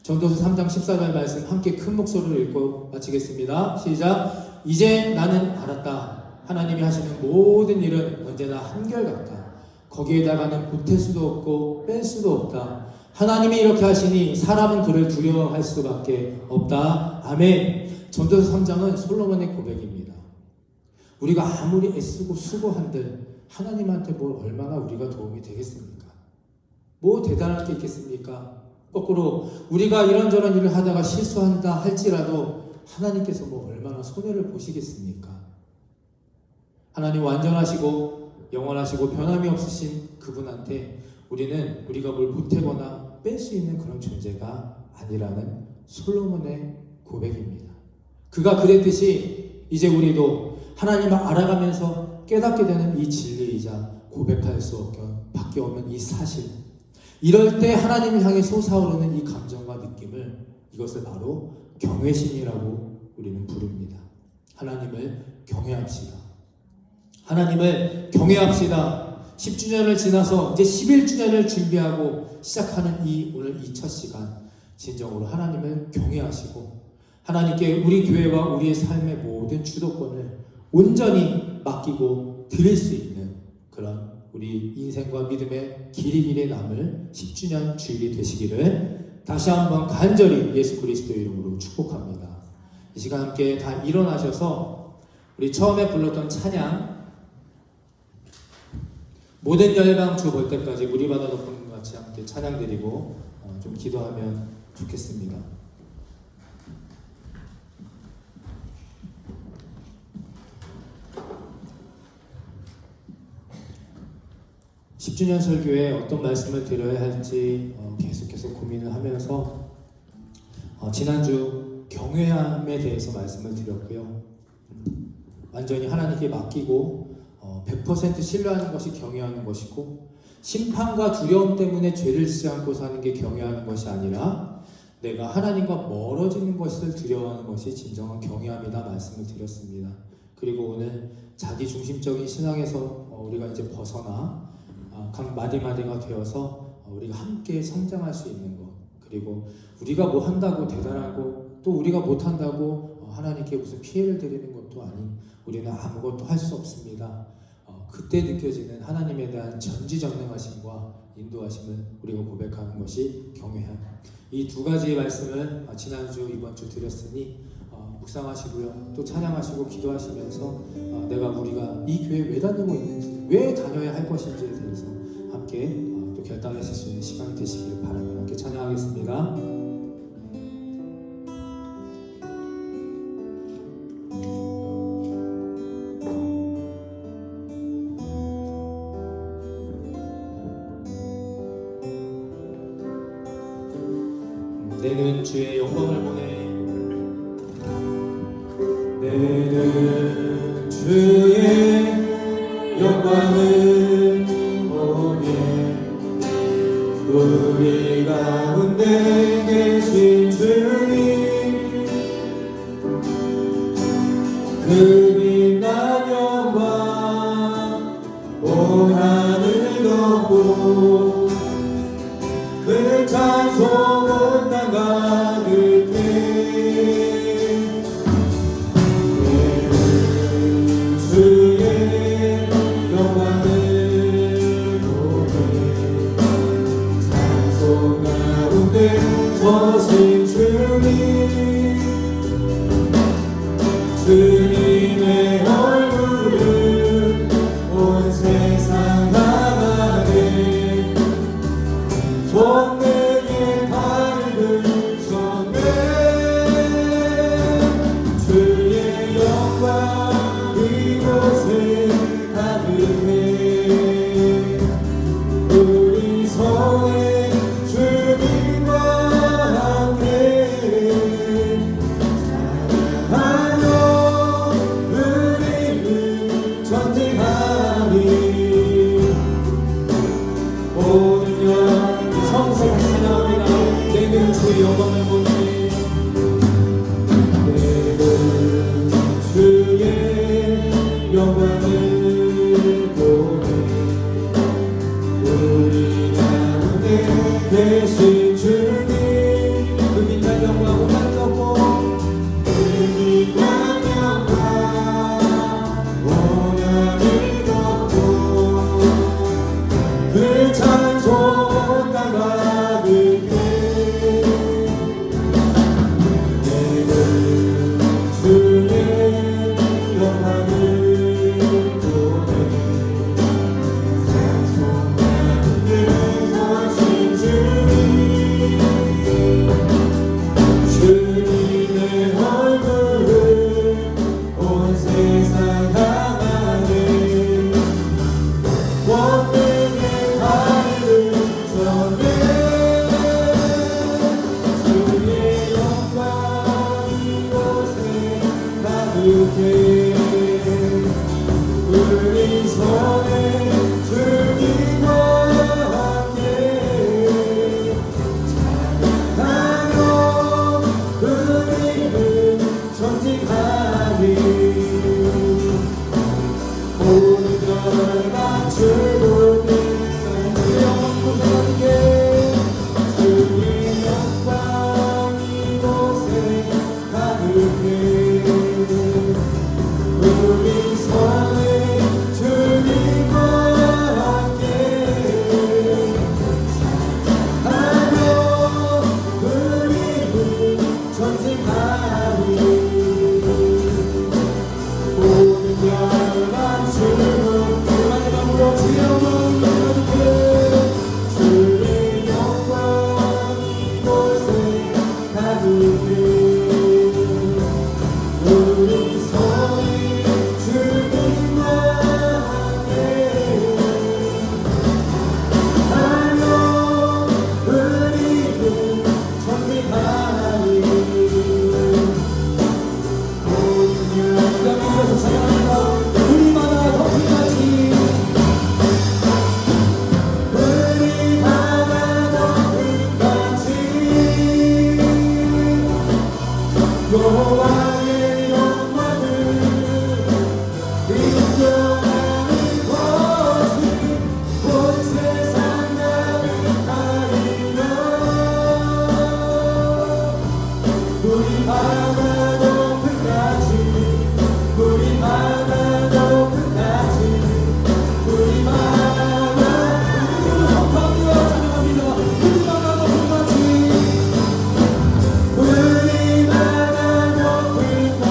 전도서 3장 14절 말씀 함께 큰 목소리로 읽고 마치겠습니다. 시작. 이제 나는 알았다. 하나님이 하시는 모든 일은 언제나 한결같다. 거기에다가는 보탤 수도 없고 뺄 수도 없다. 하나님이 이렇게 하시니 사람은 그를 두려워할 수밖에 없다. 아멘. 전도서 3장은 솔로몬의 고백입니다. 우리가 아무리 애쓰고 수고한들 하나님한테 뭘 얼마나 우리가 도움이 되겠습니까? 뭐 대단할 게 있겠습니까? 거꾸로 우리가 이런저런 일을 하다가 실수한다 할지라도 하나님께서 뭐 얼마나 손해를 보시겠습니까? 하나님 완전하시고 영원하시고 변함이 없으신 그분한테 우리가 뭘 보태거나 뺄 수 있는 그런 존재가 아니라는 솔로몬의 고백입니다. 그가 그랬듯이 이제 우리도 하나님을 알아가면서 깨닫게 되는 이 진리이자 고백할 수 밖에 없는 이 사실, 이럴 때 하나님을 향해 솟아오르는 이 감정과 느낌을, 이것을 바로 경외심이라고 우리는 부릅니다. 하나님을 경외합시다. 하나님을 경외합시다. 10주년을 지나서 이제 11주년을 준비하고 시작하는 오늘 이 첫 시간, 진정으로 하나님을 경외하시고 하나님께 우리 교회와 우리의 삶의 모든 주도권을 온전히 맡기고 드릴 수 있는 그런 우리 인생과 믿음의 길이 남을 10주년 주일이 되시기를 다시 한번 간절히 예수 그리스도의 이름으로 축복합니다. 이 시간 함께 다 일어나셔서 우리 처음에 불렀던 찬양, 모든 열방 주 볼 때까지 우리 바다 덮은 것 같이 함께 찬양 드리고 좀 기도하면 좋겠습니다. (10주년) 설교에 어떤 말씀을 드려야 할지 계속해서 고민을 하면서 지난주 경외함에 대해서 말씀을 드렸고요. 완전히 하나님께 맡기고 100% 신뢰하는 것이 경외하는 것이고, 심판과 두려움 때문에 죄를 짓지 않고 사는 게 경외하는 것이 아니라 내가 하나님과 멀어지는 것을 두려워하는 것이 진정한 경외함이다 말씀을 드렸습니다. 그리고 오늘 자기중심적인 신앙에서 우리가 이제 벗어나 각 마디마디가 되어서 우리가 함께 성장할 수 있는 것, 그리고 우리가 뭐 한다고 대단하고 또 우리가 못한다고 하나님께 무슨 피해를 드리는 것도 아닌, 우리는 아무것도 할 수 없습니다. 그때 느껴지는 하나님에 대한 전지전능하심과 인도하심을 우리가 고백하는 것이 경외함. 이 두 가지의 말씀을 지난주 이번주 드렸으니 묵상하시고요, 또 찬양하시고 기도하시면서 우리가 이 교회에 왜 다니고 있는지, 왜 다녀야 할 것인지에 대해서 함께 또 결단하실 수 있는 시간이 되시기를 바라며 함께 찬양하겠습니다. 내는 주의 영광을 보내. 내는 주의 영광을 보내. 우리 가운데 계신 주님, 그 빛난 영광 하늘 덮고 그 찬송은 땅 가득해 주의 영광을 보내 찬송 가운데 서신 주님의 얼굴은 온 세상 나가네 종래의 발을 드셨네 주의 영광 이곳에 가득해 우리 손에 주님과 함께 사랑하며 우리는 전쟁하리 오늘 영 성성 찬양합니다. 내는 주의 영광을 보내 내는 주의 영광을 보내 우리 가운데 계신 주님 그 빛난 영광 온날 덮고 그 빛난 영광 온날을 덮고 그 찬송 땅 가득해 내는 주의 영광을 보내 찬송 가운데 서신 주님의 얼굴을 온 세상 향하네 원능의 발을 전해 주의 영광 이곳에 가득해 우리 손에 주님과 함께 찬양하며 우리는 전쟁하리 오늘 날 맞추고 주의 영광 고백하게 주의 영광 이곳에 가득해 우리 손에 주님과 함께 하며 우리는 전쟁하리 모든 별 맞추고 마지막으로 주의 영광 가득해 주의 영광 이곳에 가득해 우리 손이 주님과 함께 하며 우리는 전쟁하리 모든 영광에서 찬양합니다. 우리마다 덮이같이 우리마다 덮이같이 여호와의 영광을 인정하는 것이 온 세상 가득하리라 우리 바다 높은까지 우리 바다 높은까지 우리 바다 성탄이여 찬양합니다. 우리 바다 높은까지 우리 바다 높은까지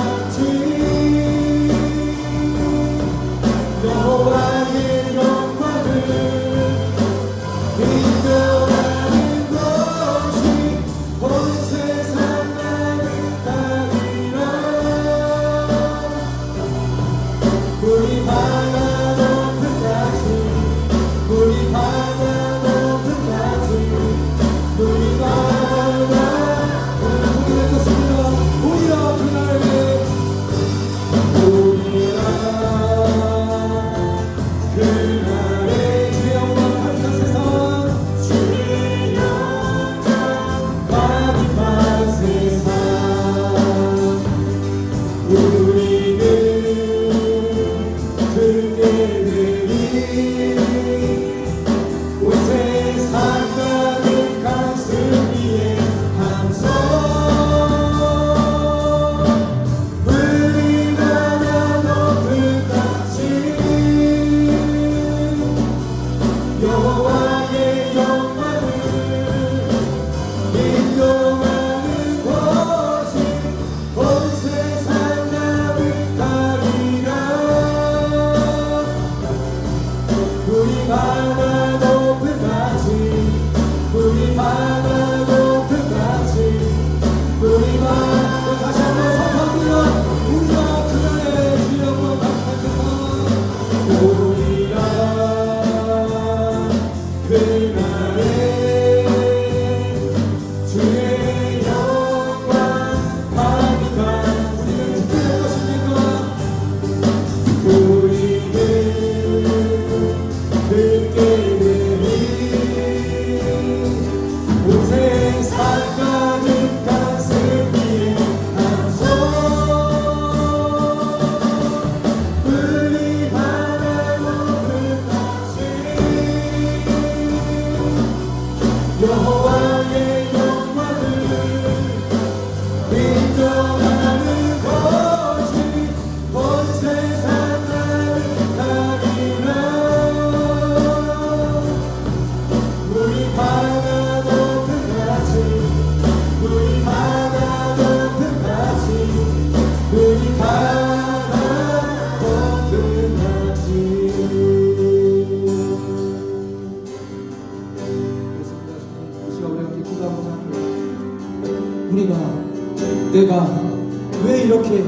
이렇게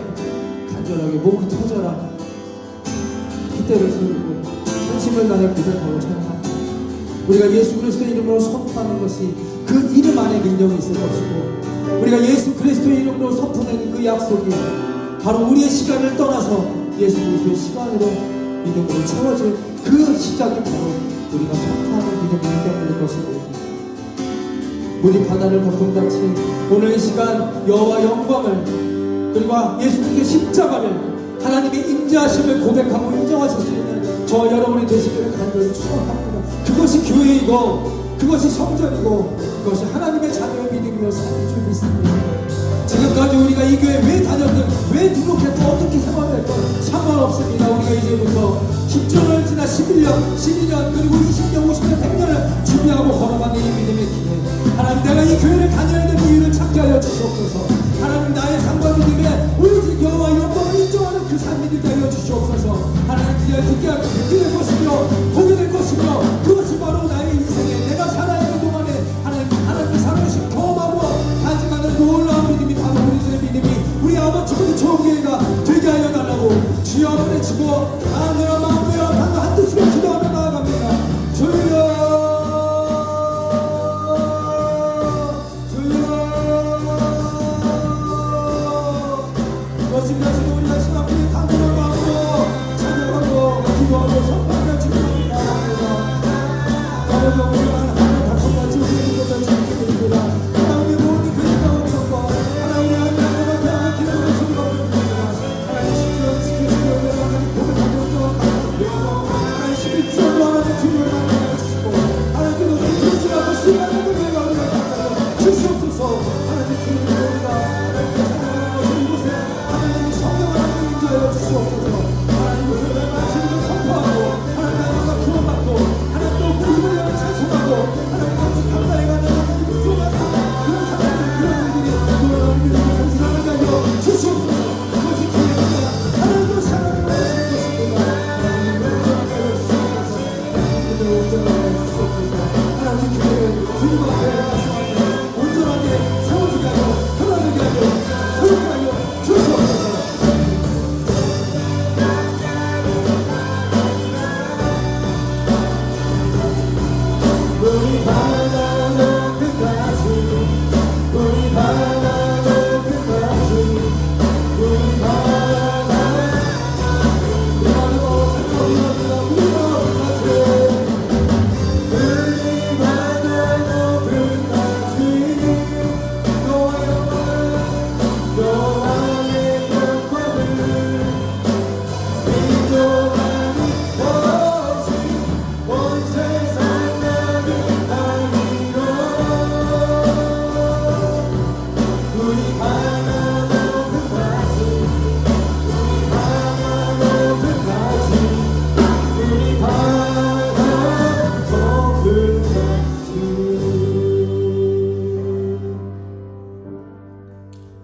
간절하게 목이 터져라 핏대를 세우고 전심을 다해 고백하고 찬양합니다. 우리가 예수 그리스도의 이름으로 선포하는 것이 그 이름 안에 능력이 있을 것이고, 우리가 예수 그리스도의 이름으로 선포하는 그 약속이 바로 우리의 시간을 떠나서 예수 그리스도의 시간으로 믿음으로 채워질 그 시작이 바로 우리가 선포하는 믿음이기 때문일 것입니다. 우리 바다를 덮음같이 오늘 이 시간 여호와 영광을, 그리고 예수 그리스도의 십자가를, 하나님의 임재하심을 고백하고 인정하실 수 있는 저와 여러분이 되시기를 간절히 축원합니다. 그것이 교회이고, 그것이 성전이고, 그것이 하나님의 자녀의 믿음이며 삶인 줄 믿습니다. 지금까지 우리가 이 교회 왜 다녔든, 왜 등록했든, 어떻게 생활했든 상관없습니다. 우리가 이제부터 10년을 지나 11년, 12년, 그리고 20년, 50년, 100년을 준비하고 걸어가는 이 믿음의 길에 하나님, 내가 이 교회를 다녀야 되는 이유를 찾게 하여 주시옵소서. 하나님, 나의 삶과 믿음에 오직 여호와 영광을 인정하는 그 삶이 되게 하여 주시옵소서. 하나님, 그냥 듣게 될 것이며 보게 될 것이며, 그것이 바로 나의 인생에 내가 살아야 하는 동안에 하나님의 살아계신 경험하고 가져가는 놀라운 믿음이 바로 우리들의 믿음이 우리 아버지의 좋은 교회가 되게 하여 달라고 주여 앞에 치고 하나님의 마음으로 방금 한 뜻으로 기도하며 나아갑니다. 주여, 그렇습니다. 지금 우리가 시간분이 강건한 마음으로 찬양하고 기도하고 선포하며 기도합니다. 하나님, 우리가 하나님 다섯같이 우리의 것을 지키겠습니다. 하나님의 모든 그리가 없었고 하나님의 하나님의 대한 기도를 주님께 하나님 십주년 지키시고 하나님 고백하며 인정하고 하나님 11주년도 하나님 주님을 만나게 해주시고 하나님께서 존중하고 수많은 분들과 우리가 만나게 주시옵소서. 하나님 주님을 우리가 하나님께 찬양하는 것을 이곳에 하나님이 성령을 하나님 인도하여 주시옵소서. 하나님 이곳에 내 말씀을 선포하고 하나님 나라가 구원받고 하나님 또 그리고 영을 찬송하고 하나님 같이 감당해 가는 하나님 묵종하는 그런 사람들, 그런 분들이 놀라운 믿음을 감사하게 하여 주시옵소서. 그것이 기회입니다. 하나님 것이 하나님의 것입니다. 하나님 온전하게 하여 주시옵소서. 하나님 온전하게 하여 주시옵소서. 하나님 기회를 주님 앞에 말씀하며 온전하게 세워지게 하여 편안하게 하여 세우게 하여 주시옵소서. 우리 바다 높이까지, 우리 바다 높이까지, 우리 바다 우리 바다 높이까지 여호와의 영광을 인정하는 것이 온 세상 나를 알리라. 우리 바다 높이까지, 우리 바다 높이까지, 우리 바다 높이까지.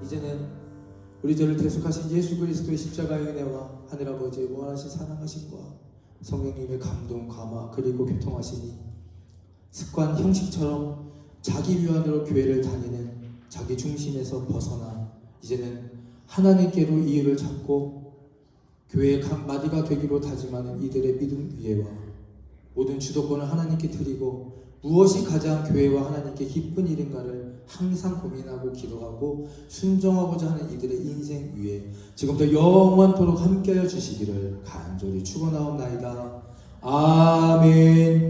이제는 우리 저를 대속하신 예수 그리스도의 십자가의 은혜와 하늘아버지의 무한하신 사랑하심과 성령님의 감동, 감화, 그리고 교통하심이 습관, 형식처럼 자기 위안으로 교회를 다니는 자기 중심에서 벗어나 이제는 하나님께로 이유를 찾고 교회의 각 마디가 되기로 다짐하는 이들의 믿음 위에와 모든 주도권을 하나님께 드리고 무엇이 가장 교회와 하나님께 기쁜 일인가를 항상 고민하고 기도하고 순종하고자 하는 이들의 인생 위에 지금부터 영원토록 함께하여 주시기를 간절히 축원하옵나이다. 아멘.